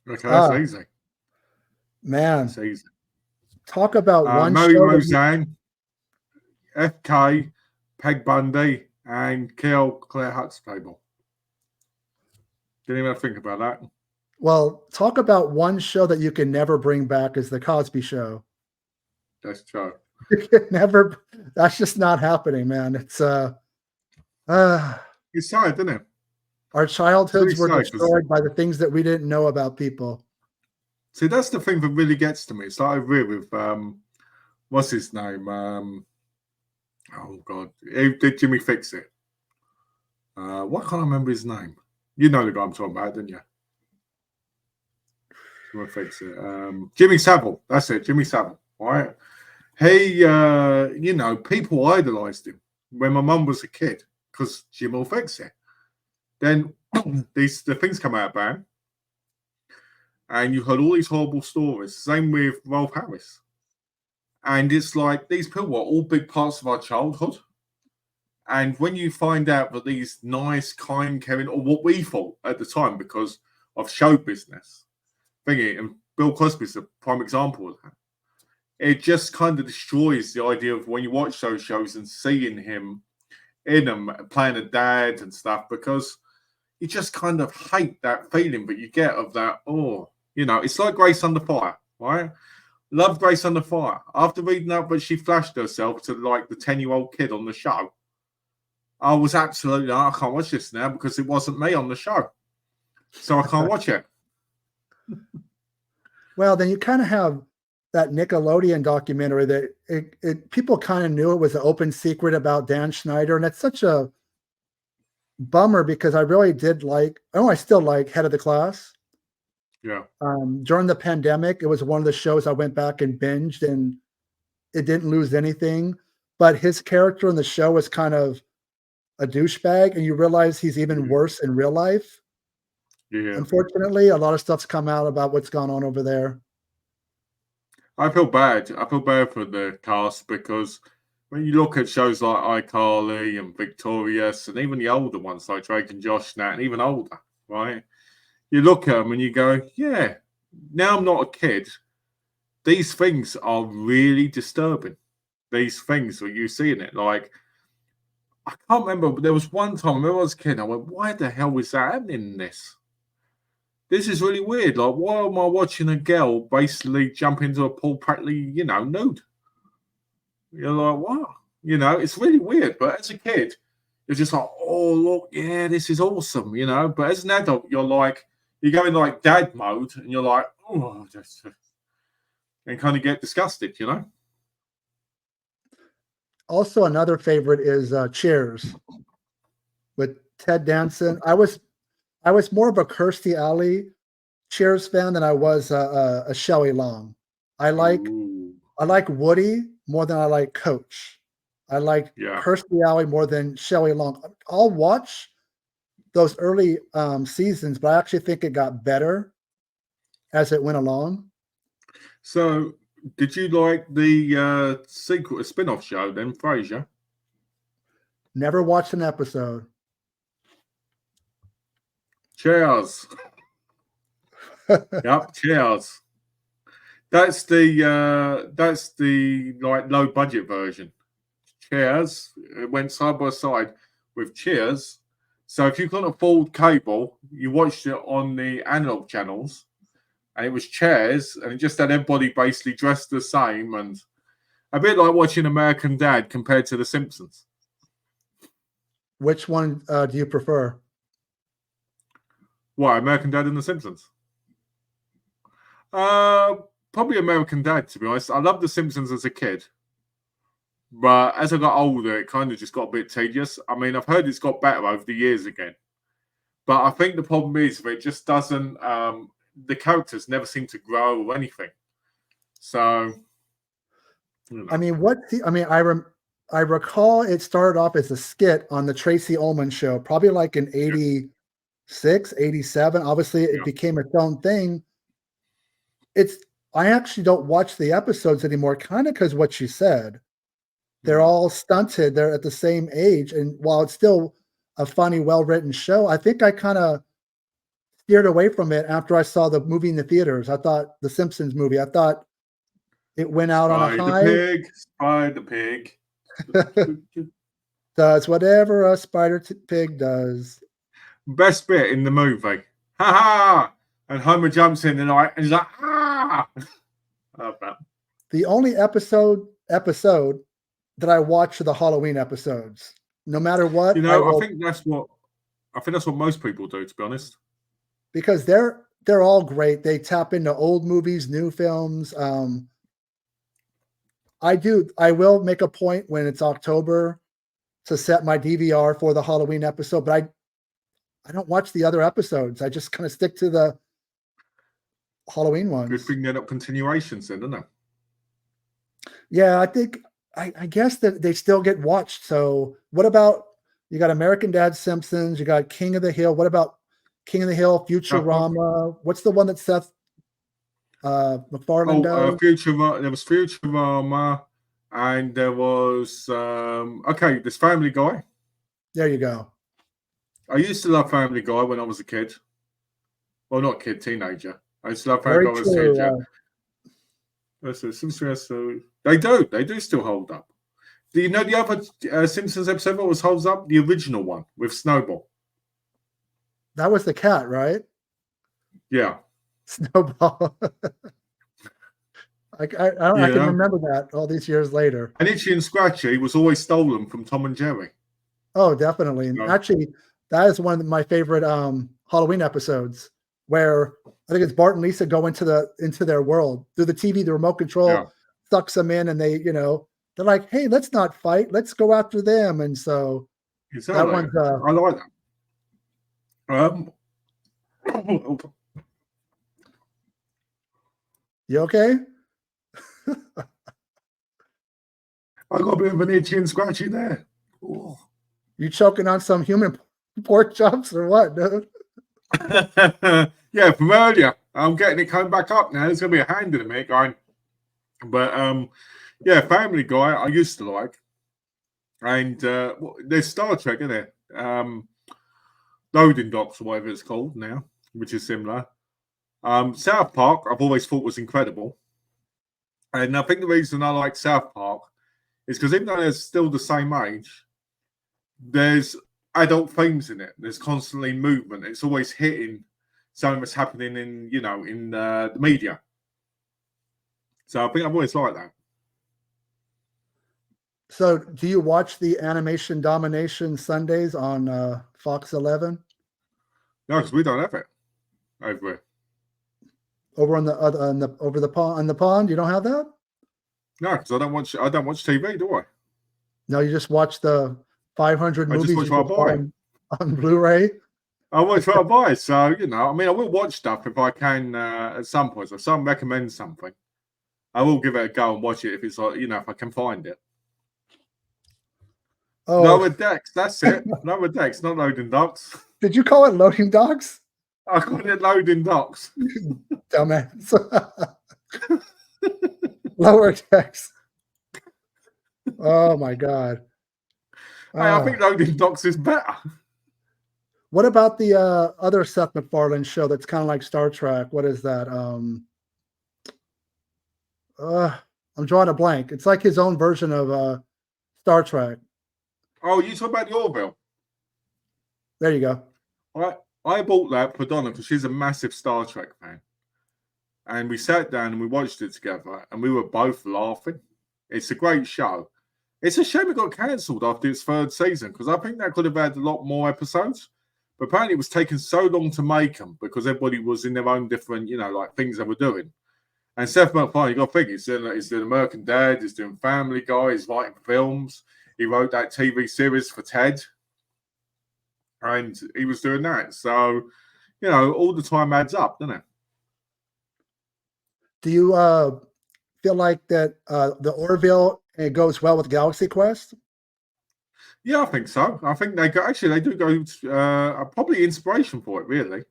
Okay, that's easy. Man. That's easy. talk about one Mary show. Roseanne, FK, Peg Bundy, and Claire Huxtable. Didn't even think about that. Well, talk about one show that you can never bring back is the Cosby Show. That's true. You can never. That's just not happening, man. It's It's sad, isn't it? our childhoods were sad, 'cause- destroyed by the things that we didn't know about people. See, that's the thing that really gets to me. It's like over here with what's his name? Oh God, did Jimmy Fix It? Why can't I remember his name? You know the guy I'm talking about, don't you? Jimmy Fix It. Jimmy Savile. That's it, Jimmy Savile. Right? He, you know, people idolized him when my mum was a kid because Jim will fix it. Then the things come out about him, and you heard all these horrible stories. Same with Rolf Harris. And it's like these people were all big parts of our childhood. And when you find out that these nice, kind, caring, or what we thought at the time because of show business, thingy, and Bill Cosby's a prime example of that. It just kind of destroys the idea of when you watch those shows and seeing him in them playing a dad and stuff, because you just kind of hate that feeling that you get of that. Oh, you know, it's like Grace Under Fire, right? Love Grace Under Fire. After reading that, but she flashed herself to like the 10-year-old kid on the show. I was absolutely, I can't watch this now because it wasn't me on the show. So I can't watch it. Well, then you kind of have that Nickelodeon documentary that people kind of knew it was an open secret about Dan Schneider. And it's such a bummer because I really did like, I still like Head of the Class. Yeah. During the pandemic, it was one of the shows I went back and binged, and it didn't lose anything. But his character in the show was kind of a douchebag, and you realize he's even worse in real life. Yeah. Unfortunately, a lot of stuff's come out about what's gone on over there. I feel bad. I feel bad for the cast because when you look at shows like iCarly and Victorious and even the older ones like Drake and Josh Nat and even older, right? You look at them and you go, yeah, now I'm not a kid. These things are really disturbing. These things that you see in it. Like, I can't remember, but there was one time, I remember I was a kid, I went, why the hell was that happening in this? This is really weird. Like, why am I watching a girl basically jump into a pool practically, you know, nude? You're like, what? You know, it's really weird. But as a kid, you're just like, oh, look, yeah, this is awesome, you know. But as an adult, you're like, you go in like dad mode and you're like, oh, and kind of get disgusted, you know. Also, another favorite is Cheers with Ted Danson. I was more of a Kirstie Alley Cheers fan than I was a Shelley Long. I like Woody more than I like Coach. I like Kirstie Alley more than Shelley Long. I'll watch those early seasons, but I actually think it got better as it went along. So, did you like the sequel, spin-off show then, Frasier? Never watched an episode. Cheers. Yep, cheers. That's the like low budget version. Cheers. It went side by side with Cheers. So if you couldn't afford cable, you watched it on the analog channels, and it was Cheers, and it just had everybody basically dressed the same, and a bit like watching American Dad compared to The Simpsons. Which one do you prefer? What, American Dad and The Simpsons? Probably American Dad, to be honest. I loved The Simpsons as a kid. But as I got older, it kind of just got a bit tedious. I mean, I've heard it's got better over the years again. But I think the problem is that it just doesn't... the characters never seem to grow or anything. So... You know. I mean, I recall it started off as a skit on the Tracy Ullman show, probably like in 86, 87. Obviously, it became its own thing. I actually don't watch the episodes anymore, kind of because what she said. They're all stunted. They're at the same age. And while it's still a funny, well-written show, I think I kind of steered away from it after I saw the movie in the theaters. I thought the Simpsons movie, I thought It went out on a Spy the pig. Does whatever a pig does. Best bit in the movie. Ha ha! And Homer jumps in the night and he's like, ah! I love that. The only episode that I watch are the Halloween episodes. No matter what. I think that's what most people do, to be honest. Because they're all great. They tap into old movies, new films. I will make a point when it's October to set my DVR for the Halloween episode, but I don't watch the other episodes. I just kind of stick to the Halloween ones. Good thing they're not continuations then, don't they? Yeah, I think I guess that they still get watched. So what about, you got American Dad, Simpsons, you got King of the Hill. What about King of the Hill, Futurama? What's the one that Seth MacFarlane does? Futurama. There was Futurama, and there was this Family Guy. There you go. I used to love Family Guy when I was a kid. Well, not kid, teenager. I used to love Family Guy when I was a teenager. So they do still hold up. Do you know the other Simpsons episode that was holds up? The original one with Snowball. That was the cat, right? Yeah. Snowball. I can remember that all these years later. And Itchy and Scratchy was always stolen from Tom and Jerry. Oh, definitely. And actually, that is one of my favorite Halloween episodes, where I think it's Bart and Lisa go into their world through the TV. The remote control sucks them in, and they, they're like, "Hey, let's not fight. Let's go after them." And so that one's. I like that. You okay? I got a bit of an itchy and scratchy there. Ooh. You choking on some human pork chops or what, dude? Yeah, from earlier. I'm getting it coming back up now. There's gonna be a hand in a minute going. But Family Guy I used to like. And there's Star Trek, isn't there? Loading Docks or whatever it's called now, which is similar. South Park I've always thought was incredible. And I think the reason I like South Park is because even though they're still the same age, there's adult themes in it. There's constantly movement. It's always hitting something that's happening in the media. So I think I've always liked that. So do you watch the Animation Domination Sundays on Fox 11? No, because we don't have it over here. Over on the pond, you don't have that? No, because I don't watch TV, do I? No, you just watch the 500 movies just watch what I buy on Blu-ray. I watch what I buy, so I will watch stuff if I can at some point. If someone recommends something, I will give it a go and watch it if it's if I can find it. Oh, Lower Decks, that's it. Lower Decks, not Loading Docks. Did you call it Loading Docks? I called it Loading Docks. Dumbass. Lower Decks. Oh my God. Hey, I think Loading Docks is better. What about the other Seth MacFarlane show that's kind of like Star Trek? What is that? I'm drawing a blank. It's like his own version of Star Trek. Oh, you talking about the Orville? There you go. I bought that for Donna because she's a massive Star Trek fan. And we sat down and we watched it together and we were both laughing. It's a great show. It's a shame it got cancelled after its third season because I think that could have had a lot more episodes. But apparently it was taking so long to make them because everybody was in their own different, things they were doing. And Seth MacFarlane, you got to think, he's doing American Dad, he's doing Family Guy, he's writing films. He wrote that TV series for Ted. And he was doing that. So, all the time adds up, doesn't it? Do you feel like that the Orville goes well with Galaxy Quest? Yeah, I think so. I think they do go probably inspiration for it, really.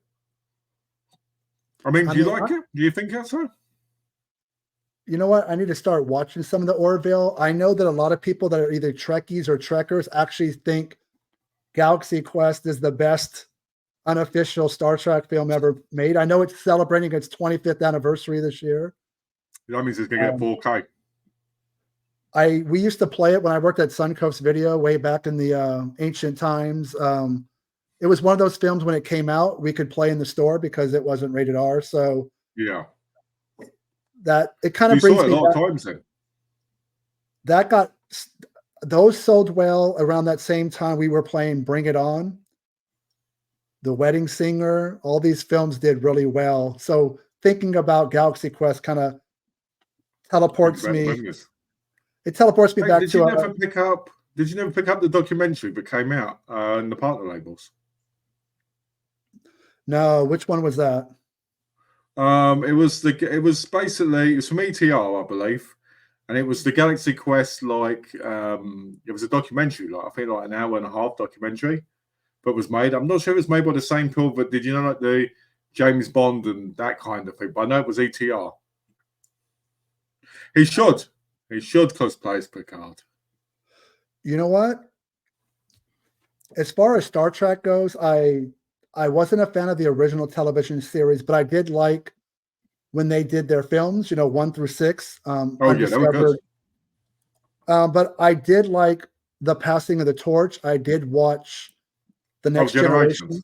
Do you like it? Do you think that's so? You know what? I need to start watching some of the Orville. I know that a lot of people that are either Trekkies or Trekkers actually think Galaxy Quest is the best unofficial Star Trek film ever made. I know it's celebrating its 25th anniversary this year. That means it's going to get 4K. We used to play it when I worked at Suncoast Video way back in the ancient times. It was one of those films when it came out, we could play in the store because it wasn't rated R. So yeah, that it kind of brings me a lot back. of times then. Those sold well around that same time we were playing Bring It On, The Wedding Singer. All these films did really well. So thinking about Galaxy Quest kind of teleports me. It teleports me back to. Did you never pick up the documentary that came out in the partner labels? No, which one was that? It was basically from ETR, I believe, and it was the Galaxy Quest. It was a documentary, I think an hour and a half documentary, but was made. I'm not sure it was made by the same people, but did you know like the James Bond and that kind of thing? But I know it was ETR. He should cosplay as Picard. You know what? As far as Star Trek goes, I wasn't a fan of the original television series, but I did like when they did their films, 1 through 6. Yeah, that was good. But I did like The Passing of the Torch. I did watch The Next Generation.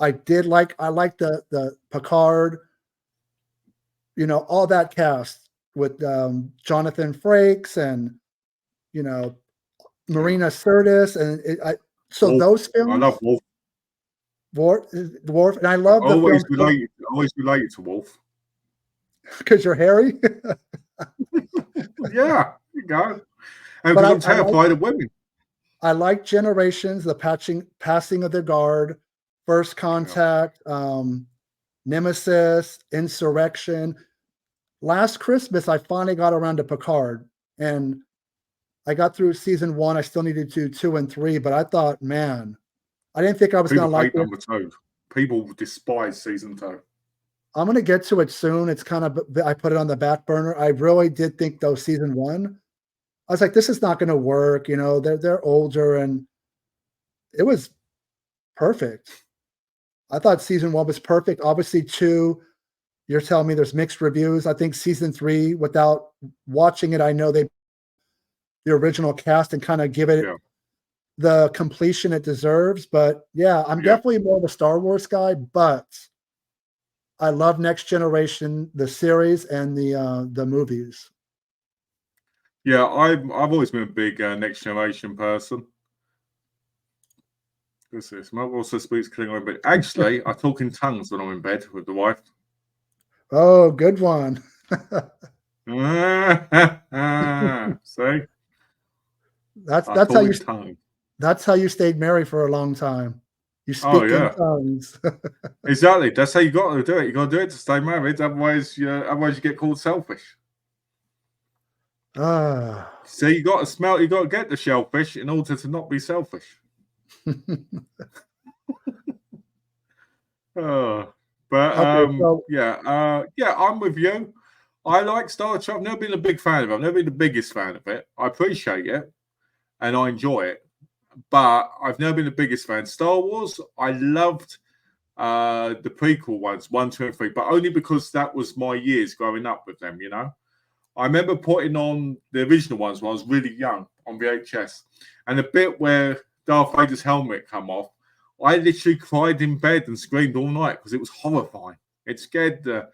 I like the Picard, all that cast with Jonathan Frakes and, Marina Sirtis. And those films. I love Wolf. Worf, and I love always related to Wolf because you're hairy. Yeah, you go. And because I'm terrified of women. I like Generations, the Passing of the Guard, First Contact, Nemesis, Insurrection. Last Christmas, I finally got around to Picard, and I got through season 1. I still needed to 2 and 3, but I thought, man, I didn't think I was going to like it. Number 2. People despise season 2. I'm going to get to it soon. It's kind of, I put it on the back burner. I really did think though, season 1, I was like, this is not going to work. They're older, and it was perfect. I thought season 1 was perfect. Obviously 2, you're telling me there's mixed reviews. I think season 3, without watching it, I know the original cast and kind of give it the completion it deserves. But yeah, I'm definitely more of a Star Wars guy, but I love Next Generation, the series, and the movies. Yeah, I've always been a big Next Generation person. What's this? Mark also speaks Klingon, but actually, I talk in tongues when I'm in bed with the wife. Oh, good one. See, that's how you stayed married for a long time. You speak in tongues. Exactly. That's how you got to do it. You got to do it to stay married. Otherwise, you get called selfish. So you got to smell. You got to get the shellfish in order to not be selfish. I'm with you. I like Star Trek. I've never been a big fan of it. I've never been the biggest fan of it. I appreciate it and I enjoy it, but I've never been the biggest fan. Star Wars, I loved the prequel ones, 1, 2, and 3, but only because that was my years growing up with them, I remember putting on the original ones when I was really young on VHS, and the bit where Darth Vader's helmet come off, I literally cried in bed and screamed all night because it was horrifying. It scared the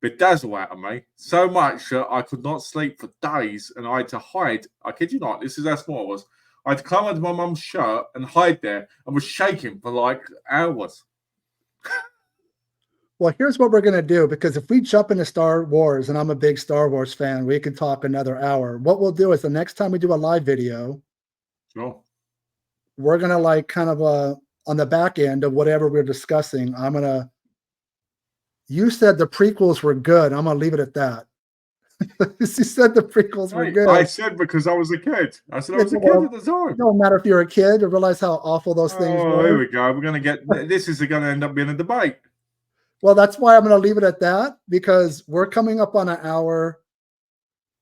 bedazzle out of me so much that I could not sleep for days, and I had to hide. I kid you not, this is how small I was. I had to climb under my mum's shirt and hide there and was shaking for like hours. Well, here's what we're going to do, because if we jump into Star Wars, and I'm a big Star Wars fan, we could talk another hour. What we'll do is the next time we do a live video, we're going to kind of on the back end of whatever we're discussing, you said the prequels were good. I'm going to leave it at that. You said the prequels were good. I said because I was a kid. I said I was a kid at the time. It don't matter if you're a kid to realize how awful those things were. Here we go. We're going to get, this is going to end up being a debate. Well, that's why I'm going to leave it at that, because we're coming up on an hour.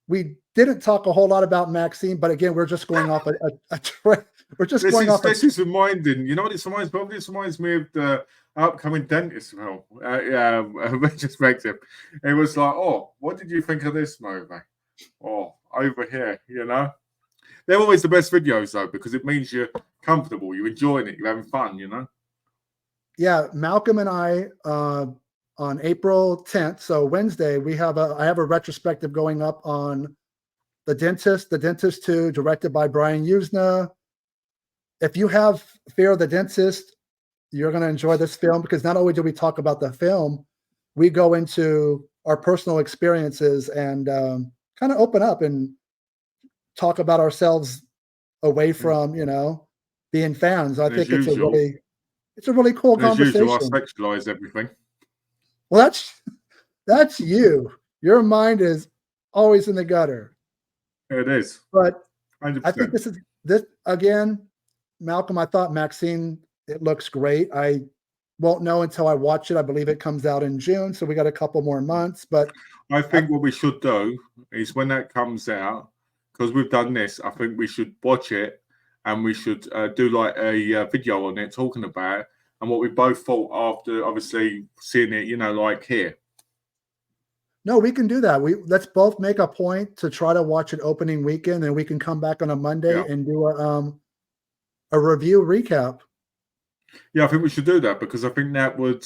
we didn't talk a whole lot about Maxine, but again, we're just going off a trend. We're just going off. This is reminding. You know what this reminds me of? This reminds me of the upcoming dentist film. Retrospective. It was like, oh, what did you think of this movie? Oh, over here, you know. They're always the best videos though, because it means you're comfortable, you're enjoying it, you're having fun, you know. Yeah, Malcolm and I on April 10th, so Wednesday, I have a retrospective going up on The Dentist 2, directed by Brian Usna. If you have Fear of the Dentist, you're going to enjoy this film, because not only do we talk about the film, we go into our personal experiences and kind of open up and talk about ourselves away from, you know, being fans. I think it's a really cool conversation. Usual, I sexualize everything. Well, that's you. Your mind is always in the gutter. It is. But 100%. I think this again, Malcolm, I thought Maxine, it looks great. I won't know until I watch it. I believe it comes out in June, so we got a couple more months. But I think what we should do is when that comes out, because we've done this, I think we should watch it and we should do like a video on it, talking about it and what we both thought after obviously seeing it, you know, like here. No, we can do that. Let's both make a point to try to watch it opening weekend, and we can come back on a Monday and do a review recap. Yeah, I think we should do that, because I think that would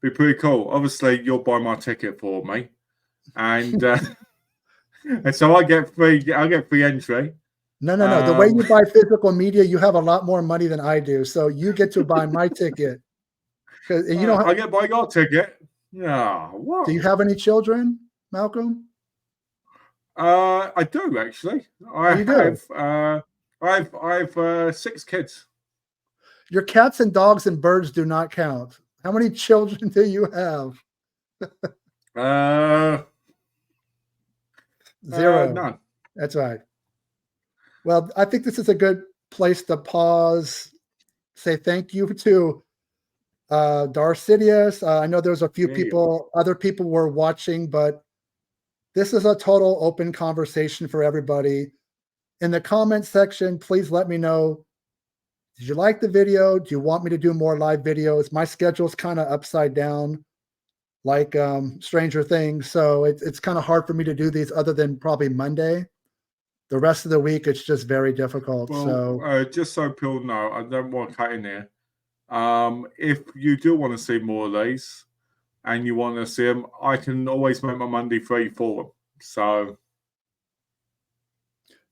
be pretty cool. Obviously, you'll buy my ticket for me, and and so I get free entry. No. The way you buy physical media, you have a lot more money than I do, so you get to buy my ticket. Because you know, I get buy your ticket. Yeah. What? Do you have any children, Malcolm? I do actually. I have 6 kids. Your cats and dogs and birds do not count. How many children do you have? 0. None. That's right. Well, I think this is a good place to pause. Say thank you to Darcidius. I know there's a few other people were watching, but this is a total open conversation for everybody. In the comment section, please let me know, did you like the video? Do you want me to do more live videos? My schedule's kind of upside down, like Stranger Things, so it's kind of hard for me to do these other than probably Monday. The rest of the week, it's just very difficult. Well, just so people know, I don't want to cut in there. If you do want to see more of these and you want to see them, I can always make my Monday free for them. So,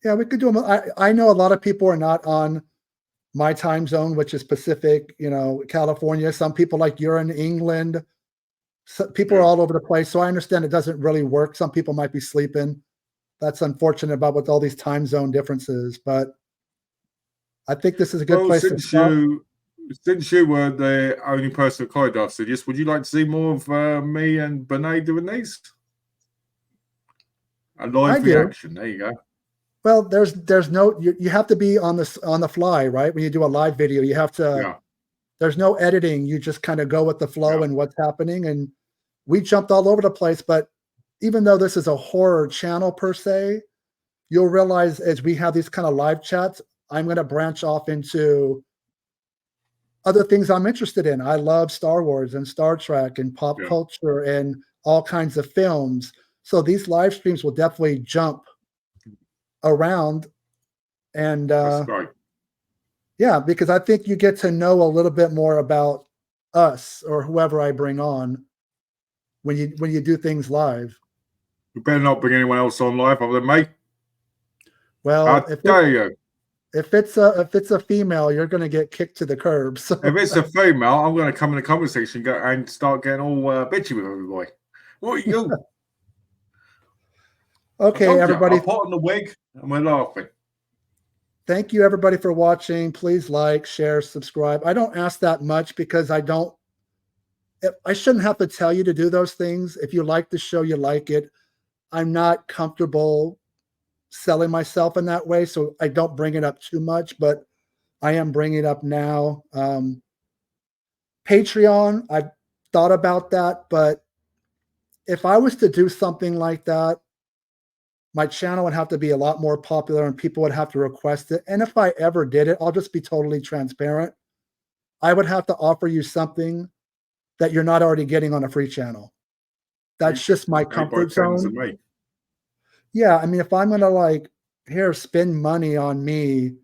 yeah, we could do them. I know a lot of people are not on my time zone, which is Pacific, you know, California. Some people, like you're in England. People are all over the place. So I understand it doesn't really work. Some people might be sleeping. That's unfortunate about with all these time zone differences. But I think this is a good place to start. Since you were the only person who called us, would you like to see more of me and Benet doing these? A live reaction. There you go. Well, there's no, you have to be on the fly, right? When you do a live video, you have to, there's no editing. You just kind of go with the flow and what's happening. And we jumped all over the place, but even though this is a horror channel per se, you'll realize as we have these kind of live chats, I'm going to branch off into other things I'm interested in. I love Star Wars and Star Trek and pop culture and all kinds of films. So these live streams will definitely jump around. And that's right. Yeah, because I think you get to know a little bit more about us or whoever I bring on when you do things live. You better not bring anyone else on live other than me. Well, if it's a female, you're going to get kicked to the curb. So. If it's a female, I'm going to come in the comment section and start getting all bitchy with everybody. What are you? Okay, everybody. I'll put on the wig and we're laughing. Thank you, everybody, for watching. Please like, share, subscribe. I don't ask that much because I shouldn't have to tell you to do those things. If you like the show, you like it. I'm not comfortable selling myself in that way, so I don't bring it up too much, but I am bringing it up now. Patreon, I've thought about that, but if I was to do something like that, my channel would have to be a lot more popular and people would have to request it. And if I ever did it, I'll just be totally transparent. I would have to offer you something that you're not already getting on a free channel. That's just my comfort zone. Yeah, I mean, if I'm gonna like, here, spend money on me,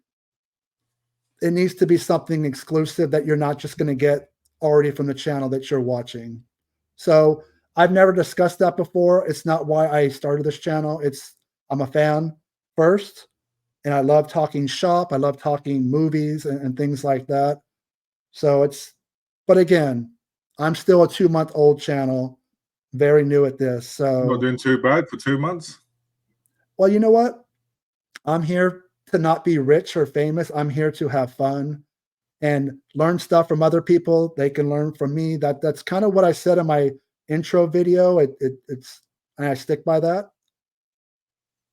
it needs to be something exclusive that you're not just gonna get already from the channel that you're watching. So I've never discussed that before. It's not why I started this channel. I'm a fan first, and I love talking shop. I love talking movies and things like that. So but again, I'm still a 2-month-old channel, very new at this. So not doing too bad for 2 months. Well, you know what? I'm here to not be rich or famous. I'm here to have fun and learn stuff from other people. They can learn from me. That's kind of what I said in my intro video. It's and I stick by that.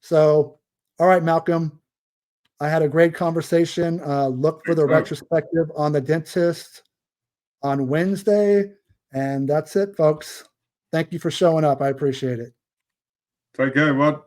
So, all right, Malcolm, I had a great conversation. Look for the retrospective on The Dentist on Wednesday. And that's it, folks. Thank you for showing up. I appreciate it. Take care, Rod.